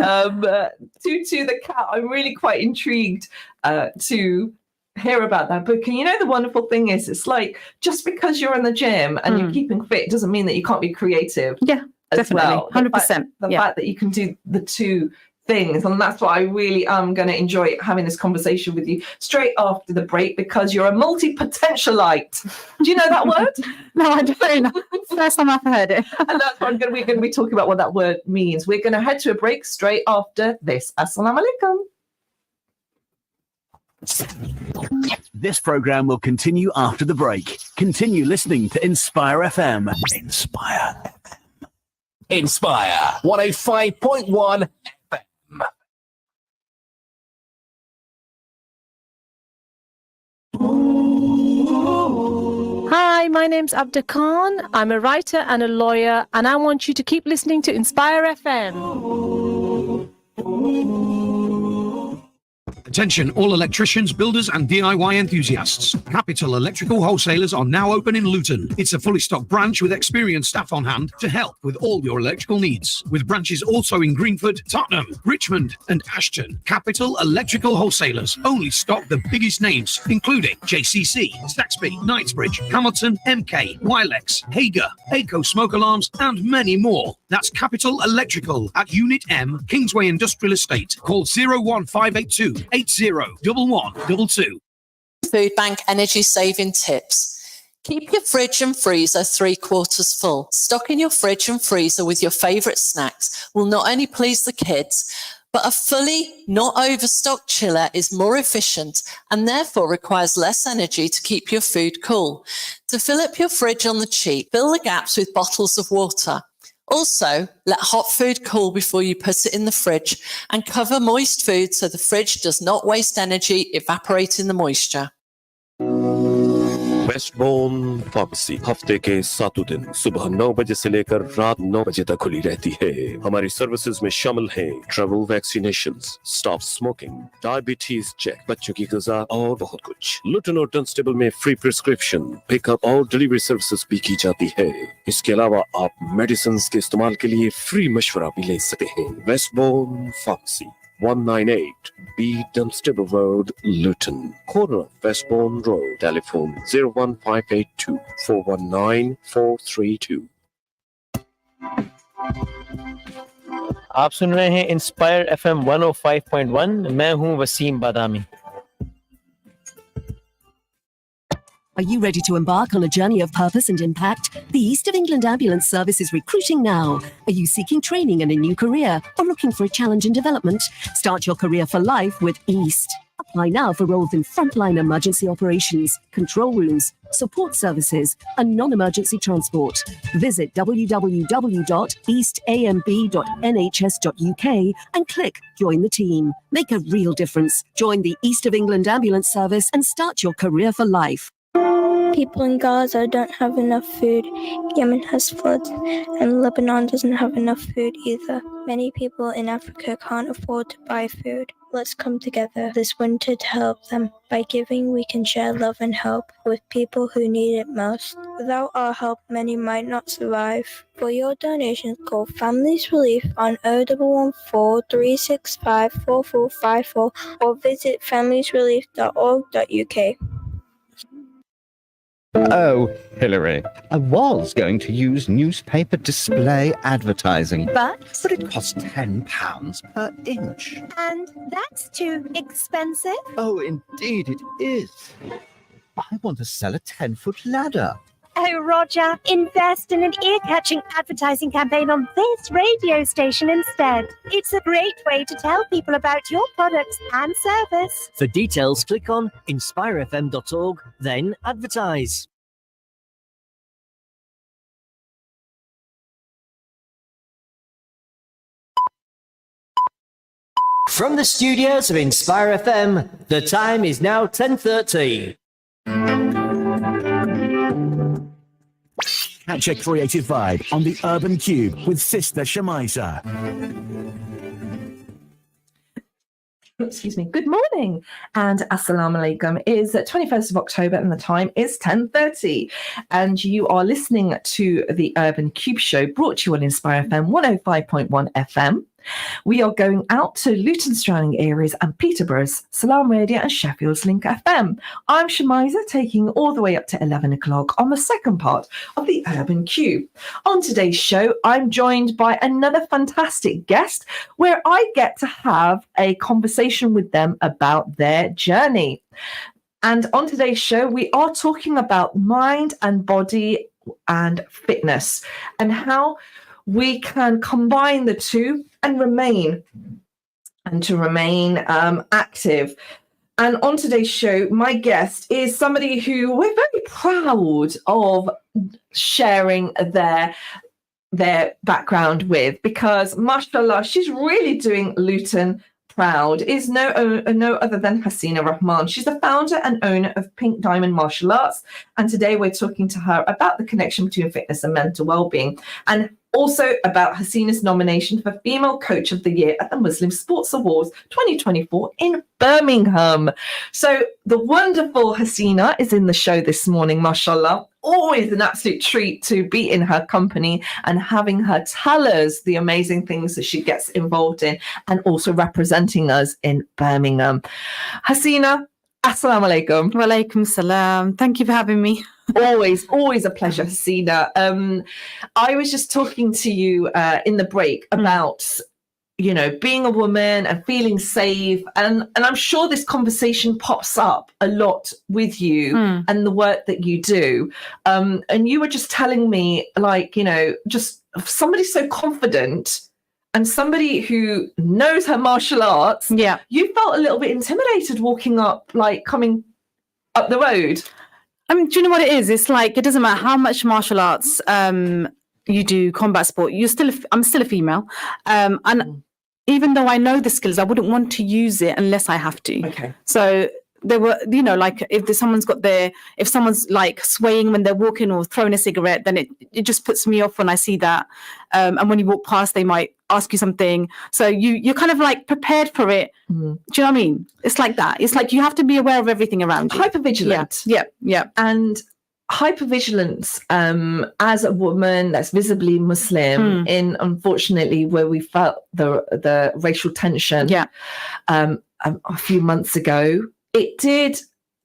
[SPEAKER 2] Tutu the Cat, I'm really quite intrigued to hear about that book. And you know, the wonderful thing is, it's like, just because you're in the gym and you're keeping fit doesn't mean that you can't be creative.
[SPEAKER 3] Yeah, definitely.
[SPEAKER 2] Well.
[SPEAKER 3] 100%.
[SPEAKER 2] The fact that you can do the two things, and that's what I really am going to enjoy having this conversation with you straight after the break, because you're a multi-potentialite. Do you know that word?
[SPEAKER 3] No, I don't. First time I've heard it.
[SPEAKER 2] And that's what we're going to be talking about, what that word means. We're going to head to a break straight after this. Assalamu alaikum.
[SPEAKER 1] This program will continue after the break. Continue listening to Inspire FM. Inspire FM.
[SPEAKER 4] Inspire 105.1 FM.
[SPEAKER 5] Hi, my name's Abda Khan. I'm a writer and a lawyer, and I want you to keep listening to Inspire FM.
[SPEAKER 6] Attention all electricians, builders and DIY enthusiasts. Capital Electrical Wholesalers are now open in Luton. It's a fully stocked branch with experienced staff on hand to help with all your electrical needs. With branches also in Greenford, Tottenham, Richmond and Ashton. Capital Electrical Wholesalers only stock the biggest names, including JCC, Saxby, Knightsbridge, Hamilton, MK, Wilex, Hager, Aco Smoke Alarms and many more. That's Capital Electrical at Unit M, Kingsway Industrial Estate. Call 01582 801122.
[SPEAKER 7] Food Bank energy saving tips. Keep your fridge and freezer 3/4 full. Stocking your fridge and freezer with your favourite snacks will not only please the kids, but a fully not overstocked chiller is more efficient and therefore requires less energy to keep your food cool. To fill up your fridge on the cheap, fill the gaps with bottles of water. Also, let hot food cool before you put it in the fridge and cover moist food so the fridge does not waste energy evaporating the moisture.
[SPEAKER 8] Westbourne pharmacy हफ्ते के 7 दिन सुबह 9 बजे से लेकर रात 9 बजे तक खुली रहती है। हमारी सर्विसेज में शामिल हैं travel vaccinations, stop smoking, diabetes check, बच्चों की ग़िज़ा और बहुत कुछ। लुटन और डंस्टेबल में फ्री प्रिस्क्रिप्शन, पिकअप और डिलीवरी सर्विसेज भी की जाती है। इसके अलावा आप मेडिसिन के इस्तेमाल के लिए फ्री मशवरा भी ले सकते हैं। वेस्टबोर्न pharmacy 198 B Dunstable Road, Luton, corner of Westbourne Road. Telephone 01582 419 432.
[SPEAKER 9] आप सुन रहे हैं इंस्पायर FM 105.1। मैं हूं वसीम बादामी।
[SPEAKER 10] Are you ready to embark on a journey of purpose and impact? The East of England Ambulance Service is recruiting now. Are you seeking training and a new career or looking for a challenge in development? Start your career for life with East. Apply now for roles in frontline emergency operations, control rooms, support services and non-emergency transport. Visit www.eastamb.nhs.uk and click Join the Team. Make a real difference. Join the East of England Ambulance Service and start your career for life.
[SPEAKER 11] People in Gaza don't have enough food, Yemen has floods, and Lebanon doesn't have enough food either. Many people in Africa can't afford to buy food. Let's come together this winter to help them. By giving, we can share love and hope with people who need it most. Without our help, many might not survive. For your donations, call Families Relief on 0114 365 4454 or visit familiesrelief.org.uk.
[SPEAKER 12] Oh, Hillary, I was going to use newspaper display advertising.
[SPEAKER 13] But
[SPEAKER 12] it costs £10 per inch.
[SPEAKER 13] And that's too expensive.
[SPEAKER 12] Oh, indeed it is. I want to sell a 10-foot ladder.
[SPEAKER 13] Oh, Roger, invest in an ear-catching advertising campaign on this radio station instead. It's a great way to tell people about your products and service.
[SPEAKER 14] For details, click on inspirefm.org, then advertise. From the studios of Inspire FM, the time is now 10:30.
[SPEAKER 1] Catch a creative vibe on the Urban Cube with Sister Shemiza.
[SPEAKER 2] Excuse me. Good morning and assalamu alaikum. It is 21st of October and the time is 10:30. And you are listening to the Urban Cube Show brought to you on Inspire FM 105.1 FM. We are going out to Luton surrounding areas and Peterborough's Salam Radio and Sheffield's Link FM. I'm Shemiza, taking all the way up to 11 o'clock on the second part of the Urban Cube. On today's show, I'm joined by another fantastic guest where I get to have a conversation with them about their journey. And on today's show, we are talking about mind and body and fitness and how we can combine the two and remain active. And on today's show, my guest is somebody who we're very proud of sharing their background with, because mashallah, she's really doing Luton proud. Is no other than Hasina Rahman. She's the founder and owner of Pink Diamond Martial Arts, and today we're talking to her about the connection between fitness and mental well-being, and also about Hasina's nomination for Female Coach of the Year at the Muslim Sports Awards 2024 in Birmingham. So the wonderful Hasina is in the show this morning, mashallah. Always an absolute treat to be in her company and having her tell us the amazing things that she gets involved in and also representing us in Birmingham. Hasina, assalamu alaikum.
[SPEAKER 3] Wa alaikum salam. Thank you for having me.
[SPEAKER 2] Always a pleasure, Hasina. I was just talking to you in the break about, being a woman and feeling safe. And I'm sure this conversation pops up a lot with you and the work that you do. And you were just telling me, just somebody so confident and somebody who knows her martial arts.
[SPEAKER 3] Yeah.
[SPEAKER 2] You felt a little bit intimidated walking up, coming up the road.
[SPEAKER 3] Do you know what it is? It's like, it doesn't matter how much martial arts you do, combat sport, I'm still a female. And even though I know the skills, I wouldn't want to use it unless I have to.
[SPEAKER 2] Okay.
[SPEAKER 3] So there were, if someone's like swaying when they're walking or throwing a cigarette, then it just puts me off when I see that. And when you walk past, they might ask you something. So you're kind of like prepared for it. Do you know what I mean? It's like that. It's like you have to be aware of everything around you.
[SPEAKER 2] Hypervigilant.
[SPEAKER 3] Yeah.
[SPEAKER 2] And hypervigilance as a woman that's visibly Muslim in, unfortunately, where we felt the racial tension a few months ago, it did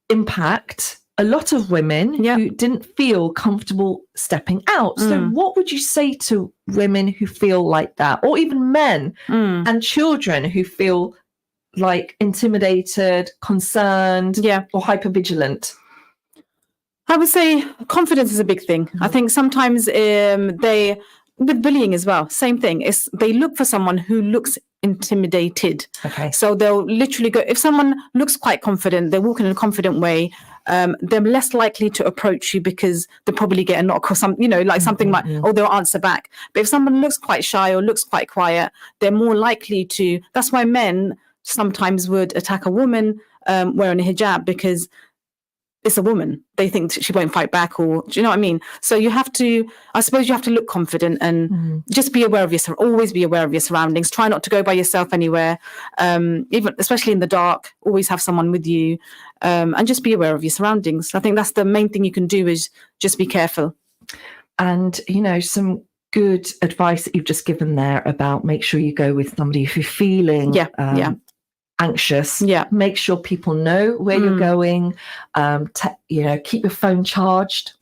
[SPEAKER 2] impact a lot of women who didn't feel comfortable stepping out. So what would you say to women who feel like that, or even men and children who feel like intimidated, concerned, or hypervigilant?
[SPEAKER 3] I would say confidence is a big thing. I think sometimes with bullying as well, same thing. They look for someone who looks intimidated.
[SPEAKER 2] Okay.
[SPEAKER 3] So they'll literally go, if someone looks quite confident, they're walking in a confident way, they're less likely to approach you because they'll probably get a knock or something, something like, or they'll answer back. But if someone looks quite shy or looks quite quiet, they're more likely to, that's why men sometimes would attack a woman wearing a hijab, because it's a woman. They think she won't fight back, or do you know what I mean? So I suppose you have to look confident and just be aware of yourself. Always be aware of your surroundings. Try not to go by yourself anywhere, even especially in the dark. Always have someone with you, and just be aware of your surroundings. I think that's the main thing you can do, is just be careful.
[SPEAKER 2] And some good advice that you've just given there about make sure you go with somebody who's feeling anxious. Make sure people know where you're going. Keep your phone charged.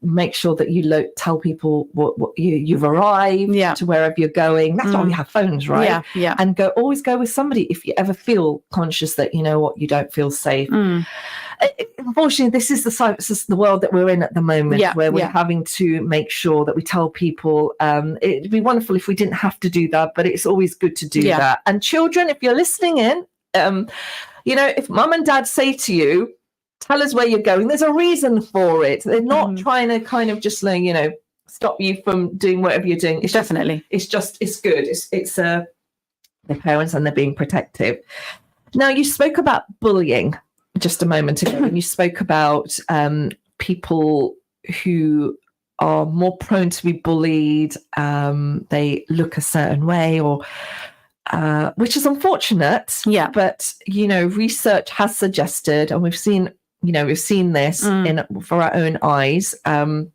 [SPEAKER 2] make sure that you tell people what you've arrived to wherever you're going. That's why we have phones, right?
[SPEAKER 3] Yeah.
[SPEAKER 2] And always go with somebody if you ever feel conscious that, you know what, you don't feel safe. Unfortunately, this is the world that we're in at the moment, where we're having to make sure that we tell people. It'd be wonderful if we didn't have to do that, but it's always good to do that. And children, if you're listening in, if mum and dad say to you, tell us where you're going, there's a reason for it. They're not trying to kind of just stop you from doing whatever you're doing. It's
[SPEAKER 3] Definitely.
[SPEAKER 2] It's good. It's their parents, and they're being protective. Now, you spoke about bullying just a moment ago, and you spoke about people who are more prone to be bullied. They look a certain way, or which is unfortunate.
[SPEAKER 3] Yeah.
[SPEAKER 2] But research has suggested, and we've seen this for our own eyes, the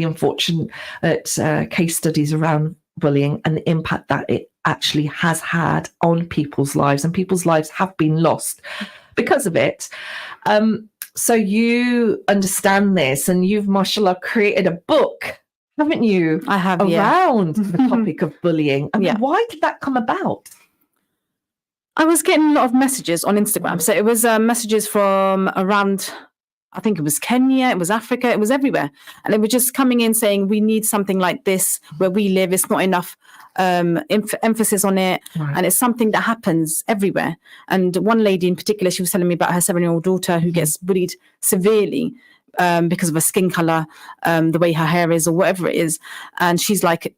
[SPEAKER 2] unfortunate case studies around bullying and the impact that it actually has had on people's lives, and people's lives have been lost because of it. So you understand this, and you've, mashallah, created a book, haven't you?
[SPEAKER 3] I have,
[SPEAKER 2] around the topic of bullying. Why did that come about?
[SPEAKER 3] I was getting a lot of messages on Instagram. So it was messages from around, I think it was Kenya, it was Africa, it was everywhere. And they were just coming in saying, we need something like this where we live. It's not enough emphasis on it. Right. And it's something that happens everywhere. And one lady in particular, she was telling me about her 7-year-old daughter who gets bullied severely because of her skin color, the way her hair is, or whatever it is. And she's like,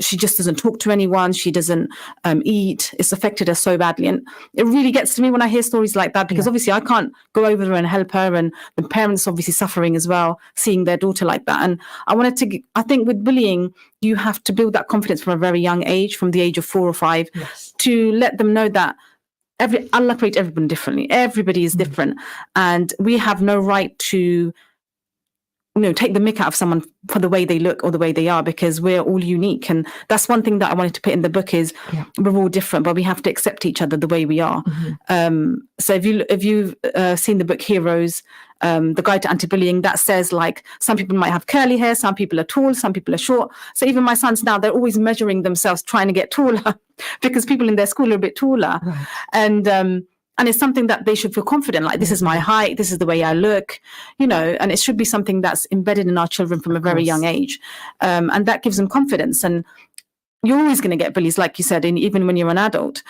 [SPEAKER 3] she just doesn't talk to anyone. She doesn't eat. It's affected her so badly. And it really gets to me when I hear stories like that, because obviously I can't go over there and help her. And the parents obviously suffering as well, seeing their daughter like that. And I think with bullying, you have to build that confidence from a very young age, from the age of 4 or 5, to let them know that Allah created everyone differently. Everybody is different. And we have no right to take the mick out of someone for the way they look or the way they are, because we're all unique. And that's one thing that I wanted to put in the book is we're all different, but we have to accept each other the way we are. So if you've seen the book Heroes, the Guide to Anti-Bullying, that says like some people might have curly hair, some people are tall, some people are short. So even my sons now, they're always measuring themselves, trying to get taller because people in their school are a bit taller. Right. And it's something that they should feel confident, like this is my height, this is the way I look, and it should be something that's embedded in our children from a very young age. And that gives them confidence. And you're always going to get bullies, like you said, even when you're an adult.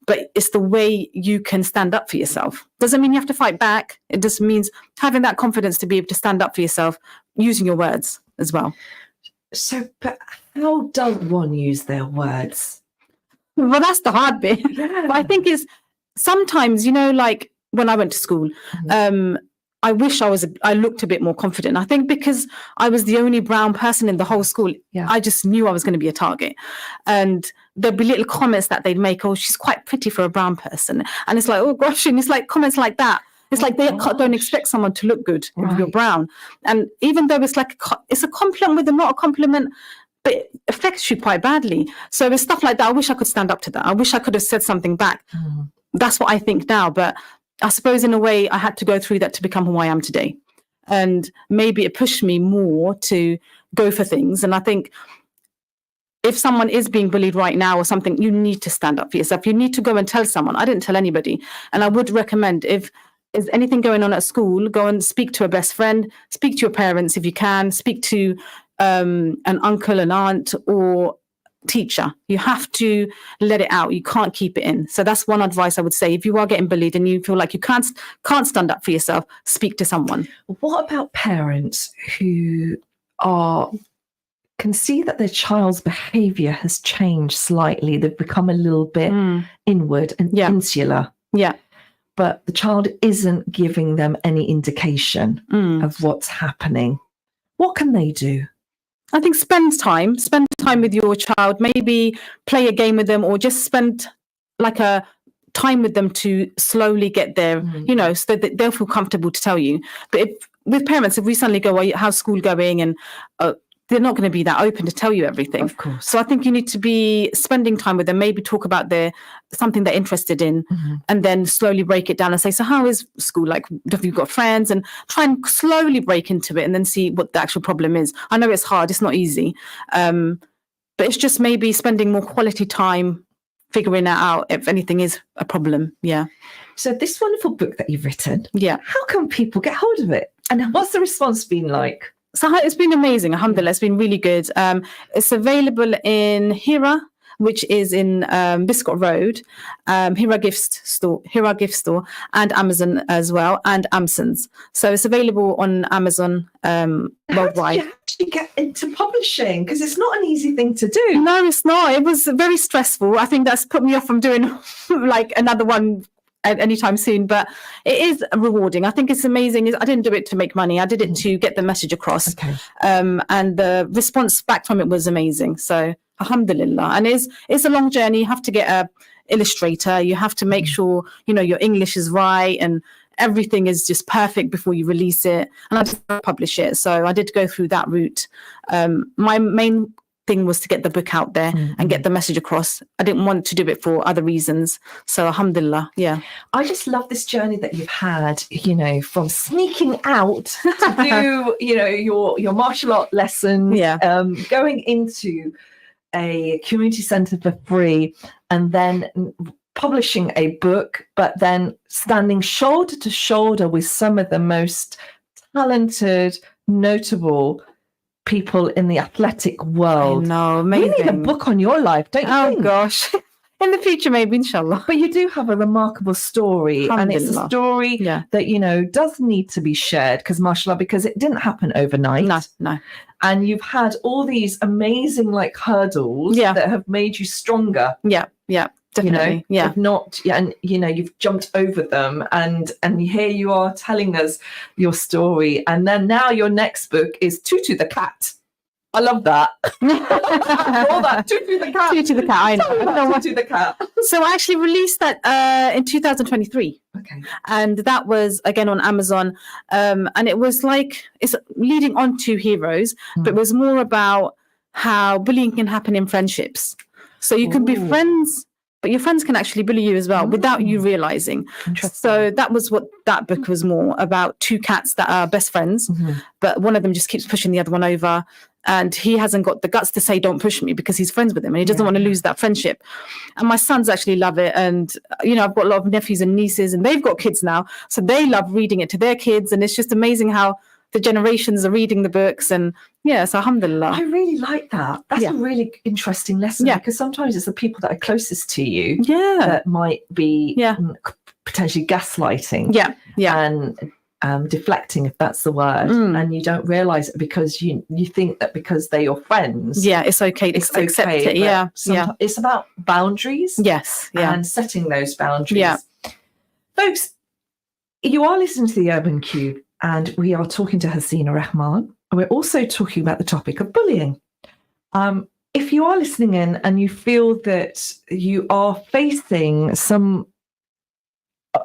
[SPEAKER 3] But it's the way you can stand up for yourself. Doesn't mean you have to fight back. It just means having that confidence to be able to stand up for yourself, using your words as well.
[SPEAKER 2] So, but how does one use their words?
[SPEAKER 3] Well, that's the hard bit. But I think sometimes, like when I went to school, I wish I looked a bit more confident. I think because I was the only brown person in the whole school, I just knew I was going to be a target. And there'd be little comments that they'd make, oh, she's quite pretty for a brown person. And it's like, oh gosh, and it's like comments like that. It's like they don't expect someone to look good if you're brown. And even though it's like, it's a compliment with them, not a compliment, but it affects you quite badly. So it's stuff like that. I wish I could stand up to that. I wish I could have said something back. That's what I think now. But I suppose in a way I had to go through that to become who I am today. And maybe it pushed me more to go for things. And I think if someone is being bullied right now or something, you need to stand up for yourself. You need to go and tell someone. I didn't tell anybody. And I would recommend, if there's anything going on at school, go and speak to a best friend, speak to your parents if you can, speak to an uncle, an aunt, or teacher. You have to let it out. You can't keep it in. So that's one advice I would say. If you are getting bullied and you feel like you can't stand up for yourself, speak to someone.
[SPEAKER 2] What about parents who can see that their child's behavior has changed slightly? They've become a little bit inward and insular.
[SPEAKER 3] Yeah.
[SPEAKER 2] But the child isn't giving them any indication of what's happening. What can they do?
[SPEAKER 3] I think spend time with your child, maybe play a game with them, or just spend like a time with them to slowly get there, so that they'll feel comfortable to tell you. But with parents, if we suddenly go, well, how's school going? And they're not going to be that open to tell you everything.
[SPEAKER 2] Of course.
[SPEAKER 3] So I think you need to be spending time with them, maybe talk about something they're interested in, and then slowly break it down and say, so how is school? Like, have you got friends? And try and slowly break into it and then see what the actual problem is. I know it's hard, it's not easy. But it's just maybe spending more quality time figuring it out if anything is a problem. Yeah.
[SPEAKER 2] So this wonderful book that you've written,
[SPEAKER 3] yeah,
[SPEAKER 2] how can people get hold of it? And what's the response been like?
[SPEAKER 3] So it's been amazing. Alhamdulillah, it's been really good. It's available in Hira, which is in Biscot Road, Hira Gift Store, and Amazon as well, and Amson's. So it's available on Amazon worldwide.
[SPEAKER 2] How did you actually get into publishing? Because it's not an easy thing to do.
[SPEAKER 3] No, it's not. It was very stressful. I think that's put me off from doing like another one anytime soon, but it is rewarding. I think it's amazing. I didn't do it to make money. I did it to get the message across. Okay. And the response back from it was amazing. So alhamdulillah. And it's a long journey. You have to get a illustrator. You have to make sure, your English is right and everything is just perfect before you release it. And I just publish it. So I did go through that route. My main thing was to get the book out there and get the message across. I didn't want to do it for other reasons. So alhamdulillah, yeah.
[SPEAKER 2] I just love this journey that you've had, from sneaking out to do, your martial art lessons, going into a community centre for free, and then publishing a book, but then standing shoulder to shoulder with some of the most talented, notable people in the athletic world.
[SPEAKER 3] No, amazing.
[SPEAKER 2] We need a book on your life, don't you think?
[SPEAKER 3] Gosh. In the future, maybe, inshallah.
[SPEAKER 2] But you do have a remarkable story, and it's a story that, does need to be shared, because it didn't happen overnight.
[SPEAKER 3] No.
[SPEAKER 2] And you've had all these amazing, hurdles that have made you stronger.
[SPEAKER 3] Yeah, definitely.
[SPEAKER 2] If not, and you've jumped over them, and here you are telling us your story. And then now your next book is Tutu the Cat. I love that. All that Tutu the Cat.
[SPEAKER 3] Tutu the Cat. I know.
[SPEAKER 2] Tutu the Cat.
[SPEAKER 3] So I actually released that in 2023.
[SPEAKER 2] Okay.
[SPEAKER 3] And that was again on Amazon. And it was it's leading on to Heroes, but it was more about how bullying can happen in friendships. So you can be friends, but your friends can actually bully you as well without you realizing. So that was what that book was more about: two cats that are best friends, but one of them just keeps pushing the other one over. And he hasn't got the guts to say, don't push me, because he's friends with him and he doesn't want to lose that friendship. And my sons actually love it. And, I've got a lot of nephews and nieces and they've got kids now. So they love reading it to their kids. And it's just amazing how the generations are reading the books. And so alhamdulillah.
[SPEAKER 2] I really like that. That's a really interesting lesson, because sometimes it's the people that are closest to you that might be potentially gaslighting. And deflecting, if that's the word, and you don't realize it because you think that because they're your friends,
[SPEAKER 3] it's okay to accept it.
[SPEAKER 2] It's about boundaries, and setting those boundaries. Folks, you are listening to the Urban Cube, and we are talking to Hasina Rahman. We're also talking about the topic of bullying. If you are listening in and you feel that you are facing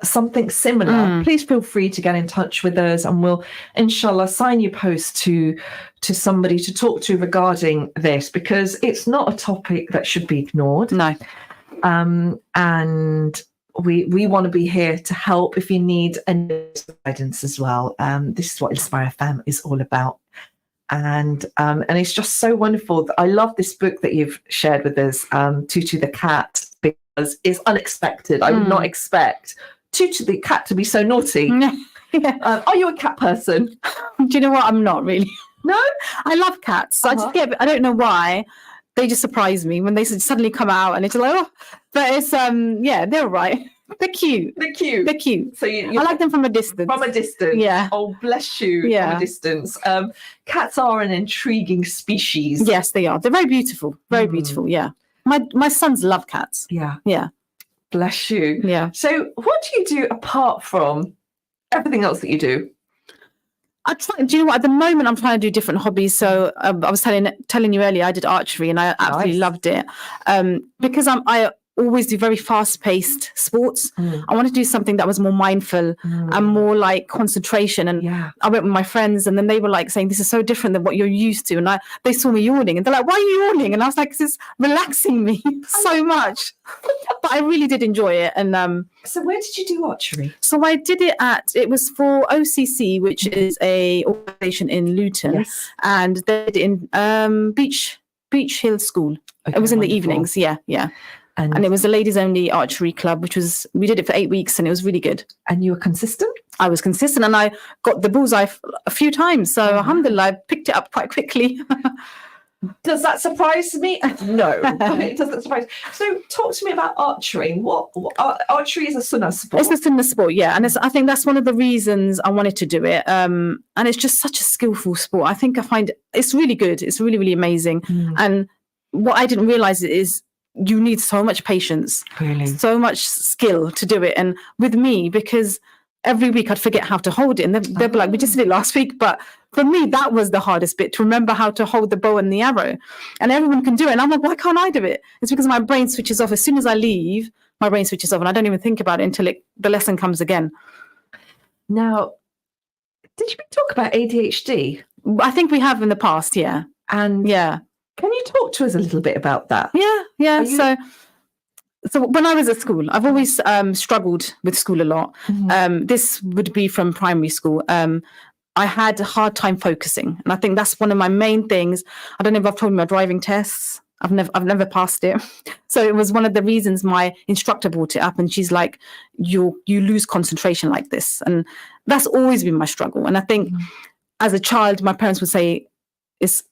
[SPEAKER 2] something similar, please feel free to get in touch with us, and we'll inshallah sign you post to somebody to talk to regarding this, because it's not a topic that should be ignored.
[SPEAKER 3] No.
[SPEAKER 2] And we want to be here to help if you need any guidance as well. This is what Inspire FM is all about. And it's just so wonderful. I love this book that you've shared with us, Tutu the Cat, because it's unexpected. I would not expect Tutu the Cat to be so naughty. Are you a cat person?
[SPEAKER 3] Do you know what? I'm not really.
[SPEAKER 2] No?
[SPEAKER 3] I love cats. So I don't know why. They just surprise me when they suddenly come out and it's like, oh. But it's, they're all right. They're cute.
[SPEAKER 2] They're cute. So
[SPEAKER 3] I like them from a distance.
[SPEAKER 2] From a distance.
[SPEAKER 3] Yeah.
[SPEAKER 2] Oh, bless you.
[SPEAKER 3] Yeah.
[SPEAKER 2] From a distance. Cats are an intriguing species.
[SPEAKER 3] Yes, they are. They're very beautiful. Very beautiful. Yeah. My sons love cats.
[SPEAKER 2] Yeah.
[SPEAKER 3] Yeah.
[SPEAKER 2] Bless you.
[SPEAKER 3] Yeah.
[SPEAKER 2] So what do you do apart from everything else that you do?
[SPEAKER 3] Do you know what? At the moment, I'm trying to do different hobbies. So I was telling you earlier, I did archery and I absolutely loved it. Because always do very fast-paced sports. I wanted to do something that was more mindful and more like concentration. And I went with my friends, and then they were like saying, "This is so different than what you're used to." And they saw me yawning, and they're like, "Why are you yawning?" And I was like, "This is relaxing me so much." But I really did enjoy it. And
[SPEAKER 2] so where did you do archery?
[SPEAKER 3] So I did it was for OCC, which is a organisation in Luton, and they did it in Beach Hill School. It was in the evenings, yeah. And it was a ladies only archery club, we did it for 8 weeks, and it was really good.
[SPEAKER 2] And you were consistent?
[SPEAKER 3] I was consistent, and I got the bullseye a few times. So alhamdulillah, I picked it up quite quickly.
[SPEAKER 2] Does that surprise me? No, it doesn't surprise. So talk to me about archery. What archery is a sunnah sport?
[SPEAKER 3] It's a sunnah sport, yeah. And I think that's one of the reasons I wanted to do it. And it's just such a skillful sport. I find it's really good. It's really, really amazing. And what I didn't realize is you need so much patience, so much skill to do it. And with me, because every week I'd forget how to hold it, and they'd be like, "We just did it last week." But for me, that was the hardest bit, to remember how to hold the bow and the arrow. And everyone can do it, and I'm like, "Why can't I do it?" It's because my brain switches off. As soon as I leave, my brain switches off, and I don't even think about it until the lesson comes again.
[SPEAKER 2] Now, did you talk about ADHD?
[SPEAKER 3] I think we have in the past, yeah.
[SPEAKER 2] And can you talk to us a little bit about that?
[SPEAKER 3] Yeah. So when I was at school, I've always struggled with school a lot. This would be from primary school. I had a hard time focusing, and I think that's one of my main things. I don't know if I've told you my driving tests. I've never passed it. So it was one of the reasons my instructor brought it up, and she's like, you lose concentration like this. And that's always been my struggle. And I think as a child, my parents would say, it's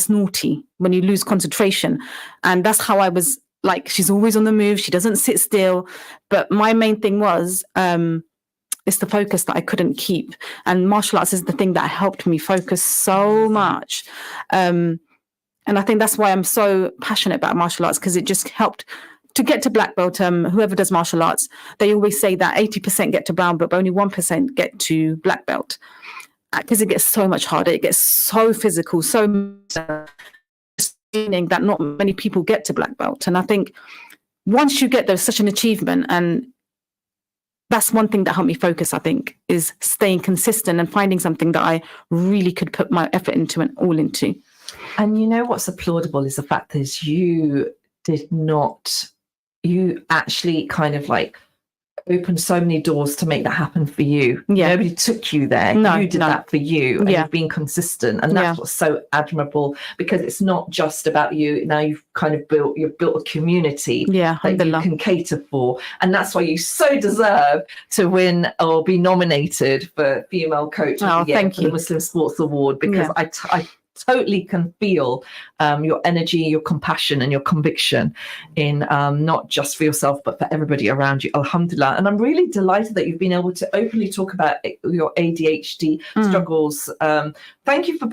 [SPEAKER 3] naughty when you lose concentration. And that's how I was like, she's always on the move. She doesn't sit still. But my main thing was, it's the focus that I couldn't keep. And martial arts is the thing that helped me focus so much. And I think that's why I'm so passionate about martial arts, because it just helped to get to black belt. Whoever does martial arts, they always say that 80% get to brown belt, but only 1% get to black belt. Because it gets so much harder, it gets so physical, so meaning that not many people get to black belt. And I think once you get there, it's such an achievement. And that's one thing that helped me focus, I think, is staying consistent and finding something that I really could put my effort into and all into.
[SPEAKER 2] And you know what's applaudable is the fact that you actually kind of like opened so many doors to make that happen for you. Nobody took you there. You did that for you, and you've been consistent, and that's what's so admirable, because it's not just about you. Now you've built a community that you can cater for, and that's why you so deserve to win or be nominated for Female Coach of the Year for the Muslim Sports Award, because I totally can feel your energy, your compassion, and your conviction in not just for yourself but for everybody around you. Alhamdulillah. And I'm really delighted that you've been able to openly talk about your ADHD struggles. Thank you for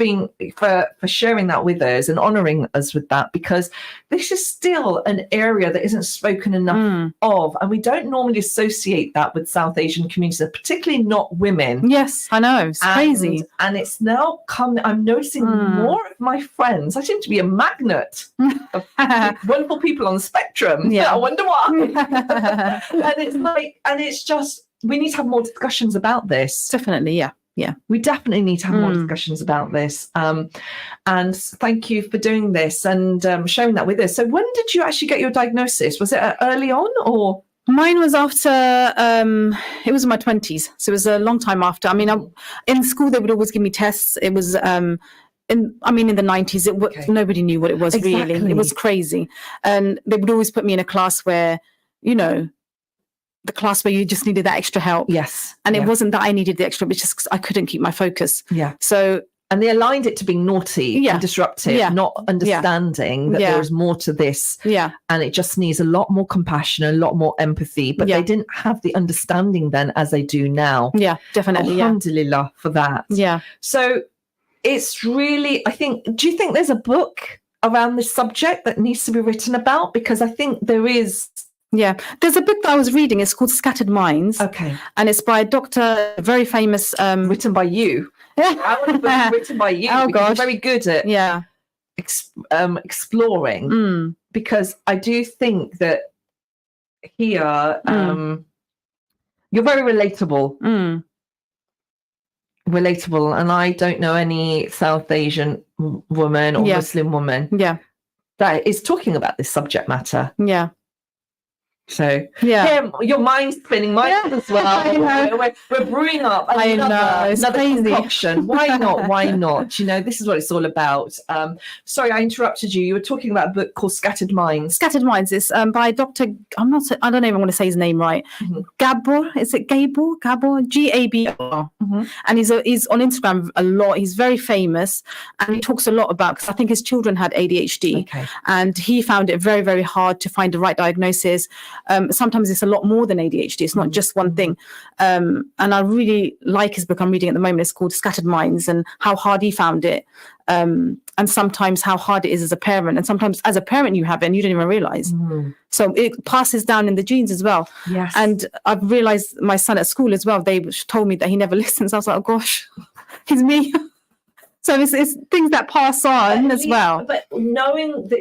[SPEAKER 2] sharing that with us and honouring us with that, because this is still an area that isn't spoken enough of, and we don't normally associate that with South Asian communities, particularly not women.
[SPEAKER 3] Yes, I know, it's crazy.
[SPEAKER 2] And it's now I'm noticing more of my friends. I seem to be a magnet of wonderful people on the spectrum. I wonder why. and it's just, we need to have more discussions about this.
[SPEAKER 3] Definitely, yeah.
[SPEAKER 2] We definitely need to have more discussions about this. And thank you for doing this and sharing that with us. So when did you actually get your diagnosis? Was it early on, or?
[SPEAKER 3] Mine was after, it was in my 20s. So it was a long time after. I mean, in school, they would always give me tests. It was, in the 90s, nobody knew what it was really. It was crazy. And they would always put me in a class where, the class where you just needed that extra help.
[SPEAKER 2] Yes.
[SPEAKER 3] And it wasn't that I needed the extra, but just 'cause I couldn't keep my focus. So,
[SPEAKER 2] and they aligned it to being naughty and disruptive, not understanding that there was more to this. And it just needs a lot more compassion, a lot more empathy. But they didn't have the understanding then as they do now.
[SPEAKER 3] Yeah, definitely.
[SPEAKER 2] Alhamdulillah for that.
[SPEAKER 3] Yeah.
[SPEAKER 2] So it's really, do you think there's a book around this subject that needs to be written about? Because I think there is.
[SPEAKER 3] Yeah, there's a book that I was reading. It's called Scattered Minds.
[SPEAKER 2] Okay.
[SPEAKER 3] And it's by a doctor, very famous.
[SPEAKER 2] Written by you. I want a book written by you.
[SPEAKER 3] Oh, gosh.
[SPEAKER 2] You're very good at exploring. Because I do think that here, you're very relatable. Relatable, and I don't know any South Asian woman or Muslim woman that is talking about this subject matter. So your mind's spinning, mine as well.
[SPEAKER 3] I know.
[SPEAKER 2] We're brewing up another concoction. Why not? Why not? You know, this is what it's all about. Sorry, I interrupted you. You were talking about a book called Scattered Minds.
[SPEAKER 3] Scattered Minds is by Dr. I don't even want to say his name right. Gabor, is it Gabor? Gabor, Gabor. And he's on Instagram a lot. He's very famous, and he talks a lot about, because I think his children had ADHD, and he found it very, very hard to find the right diagnosis. Sometimes it's a lot more than ADHD. It's not just one thing. And I really like his book I'm reading at the moment. It's called Scattered Minds, and how hard he found it. And sometimes how hard it is as a parent. And sometimes as a parent you have it and you don't even realize. So it passes down in the genes as well.
[SPEAKER 2] Yes.
[SPEAKER 3] And I've realized my son at school as well, they told me that he never listens. I was like, oh gosh, he's me. So it's things that pass on as well.
[SPEAKER 2] But knowing that,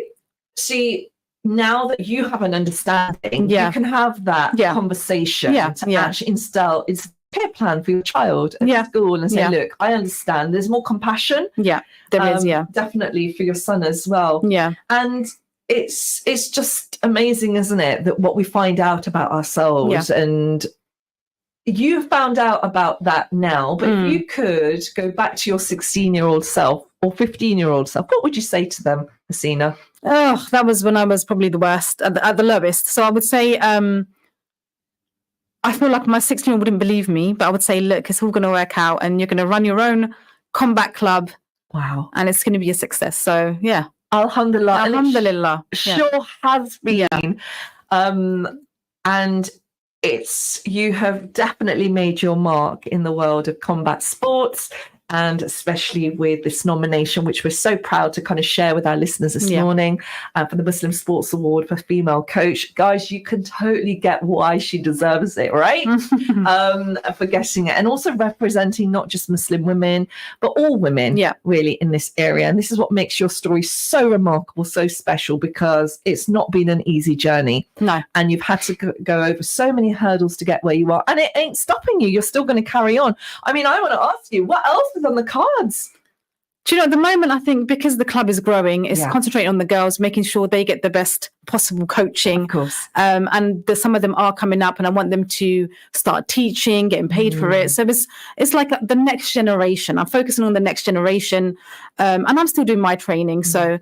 [SPEAKER 2] now that you have an understanding, you can have that conversation to actually instill its care plan for your child at school and say, look, I understand. There's more compassion.
[SPEAKER 3] There is.
[SPEAKER 2] Definitely for your son as well. And it's just amazing, isn't it, that what we find out about ourselves. And you found out about that now, but if you could go back to your 16-year-old self or 15-year-old self, what would you say to them, Hasina?
[SPEAKER 3] Oh, that was when I was probably the worst, at the lowest. So I would say, I feel like my 16-year-old wouldn't believe me, but I would say, look, it's all going to work out, and you're going to run your own combat club.
[SPEAKER 2] Wow.
[SPEAKER 3] And it's going to be a success. So, yeah.
[SPEAKER 2] Alhamdulillah.
[SPEAKER 3] Alhamdulillah.
[SPEAKER 2] Sure has been. And you have definitely made your mark in the world of combat sports, and especially with this nomination, which we're so proud to kind of share with our listeners this morning, for the Muslim Sports Award for Female Coach. Guys, you can totally get why she deserves it, right? For getting it, and also representing not just Muslim women, but all women really in this area. And this is what makes your story so remarkable, so special, because it's not been an easy journey.
[SPEAKER 3] No.
[SPEAKER 2] And you've had to go over so many hurdles to get where you are, and it ain't stopping you. You're still going to carry on. I mean, I want to ask you, what else is on the cards?
[SPEAKER 3] Do you know, at the moment, I think because the club is growing, it's concentrating on the girls, making sure they get the best possible coaching.
[SPEAKER 2] Of course.
[SPEAKER 3] And some of them are coming up, and I want them to start teaching, getting paid for it. So it's like the next generation. I'm focusing on the next generation, and I'm still doing my training. So,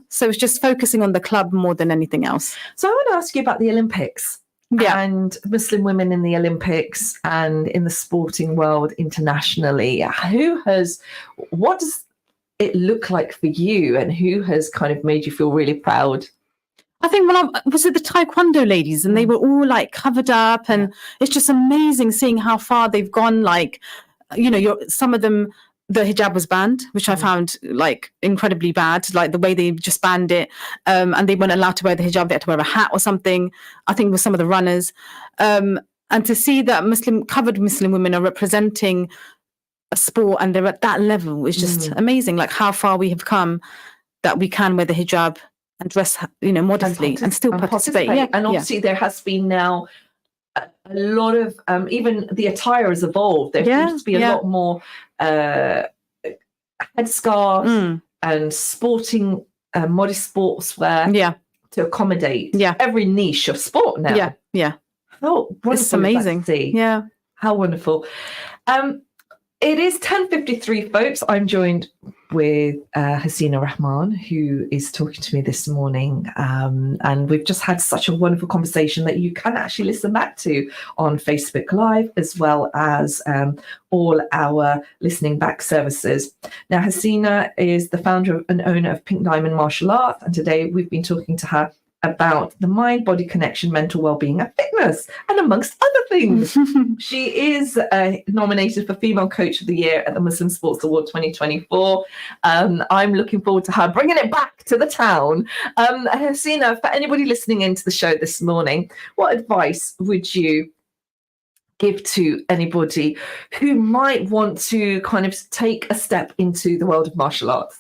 [SPEAKER 3] so it's just focusing on the club more than anything else.
[SPEAKER 2] So I want to ask you about the Olympics. And Muslim women in the Olympics and in the sporting world internationally. What does it look like for you, and who has kind of made you feel really proud?
[SPEAKER 3] I think was it the Taekwondo ladies, and they were all like covered up, and it's just amazing seeing how far they've gone. Like, some of them, the hijab was banned, which I found like incredibly bad, like the way they just banned it. And they weren't allowed to wear the hijab, they had to wear a hat or something, I think with some of the runners. And to see that covered Muslim women are representing a sport and they're at that level is just amazing. Like how far we have come, that we can wear the hijab and dress, modestly and still participate. Yeah.
[SPEAKER 2] And obviously there has been now a lot of, even the attire has evolved. There seems to be a lot more headscarves and sporting, modest sportswear to accommodate every niche of sport now. How wonderful
[SPEAKER 3] it's amazing.
[SPEAKER 2] Is that to see?
[SPEAKER 3] Yeah.
[SPEAKER 2] How wonderful. It is 10:53, folks. I'm joined with Hasina Rahman, who is talking to me this morning. And we've just had such a wonderful conversation that you can actually listen back to on Facebook Live, as well as all our listening back services. Now, Hasina is the founder and owner of Pink Diamond Martial Arts. And today we've been talking to her about the mind-body connection, mental well-being and fitness, and amongst other things. She is nominated for Female Coach of the Year at the Muslim Sports Award 2024. I'm looking forward to her bringing it back to the town. Hasina, for anybody listening into the show this morning, what advice would you give to anybody who might want to kind of take a step into the world of martial arts?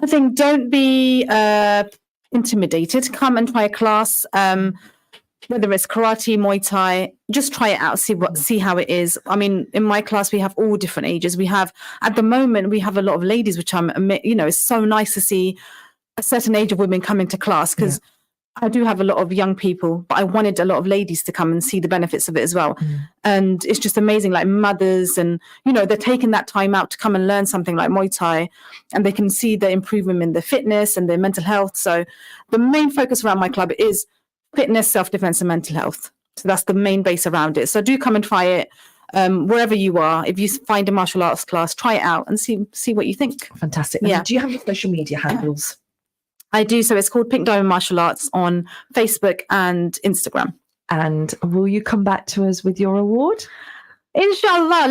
[SPEAKER 3] I think don't be intimidated. Come and try a class. whether it's karate, Muay Thai, just try it out, see how it is. I mean, in my class, we have all different ages. We have, at the moment, we have a lot of ladies, which it's so nice to see a certain age of women come into class, because I do have a lot of young people, but I wanted a lot of ladies to come and see the benefits of it as well. And it's just amazing, like mothers, and, they're taking that time out to come and learn something like Muay Thai, and they can see the improvement in their fitness and their mental health. So the main focus around my club is fitness, self-defense and mental health. So that's the main base around it. So do come and try it wherever you are. If you find a martial arts class, try it out and see what you think.
[SPEAKER 2] Fantastic.
[SPEAKER 3] Yeah.
[SPEAKER 2] And do you have your social media handles?
[SPEAKER 3] I do. So it's called Pink Diamond Martial Arts on Facebook and Instagram.
[SPEAKER 2] And will you come back to us with your award?
[SPEAKER 3] Inshallah.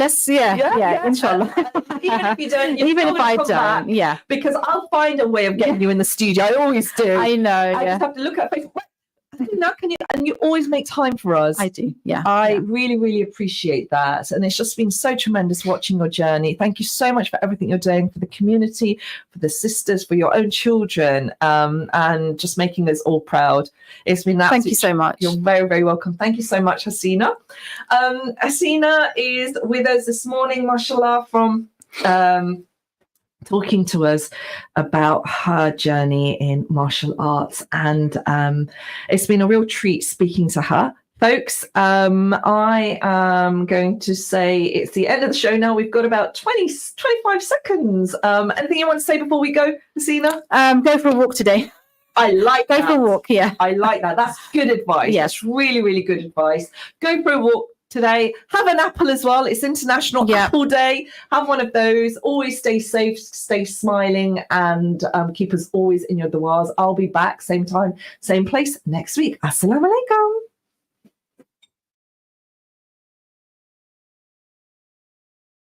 [SPEAKER 3] Inshallah.
[SPEAKER 2] Even if you don't,
[SPEAKER 3] even if I don't,
[SPEAKER 2] because I'll find a way of getting you in the studio. I always do.
[SPEAKER 3] I know.
[SPEAKER 2] I just have to look at Facebook. And you always make time for us.
[SPEAKER 3] I do. Yeah.
[SPEAKER 2] I really, really appreciate that. And it's just been so tremendous watching your journey. Thank you so much for everything you're doing for the community, for the sisters, for your own children, and just making us all proud. It's been that.
[SPEAKER 3] Thank you so much.
[SPEAKER 2] You're very, very welcome. Thank you so much, Hasina. Hasina is with us this morning, mashallah, from talking to us about her journey in martial arts, and it's been a real treat speaking to her. Folks, I am going to say it's the end of the show now. We've got about 25 seconds. Anything you want to say before we go, Hasina?
[SPEAKER 3] Go for a walk today.
[SPEAKER 2] I like
[SPEAKER 3] that. Go for a walk, yeah.
[SPEAKER 2] I like that. That's good advice.
[SPEAKER 3] Yes.
[SPEAKER 2] That's really, really good advice. Go for a walk today. Have an apple as well. It's International Apple Day. Have one of those. Always stay safe, stay smiling, and keep us always in your du'as. I'll be back same time, same place next week. Assalamu alaikum.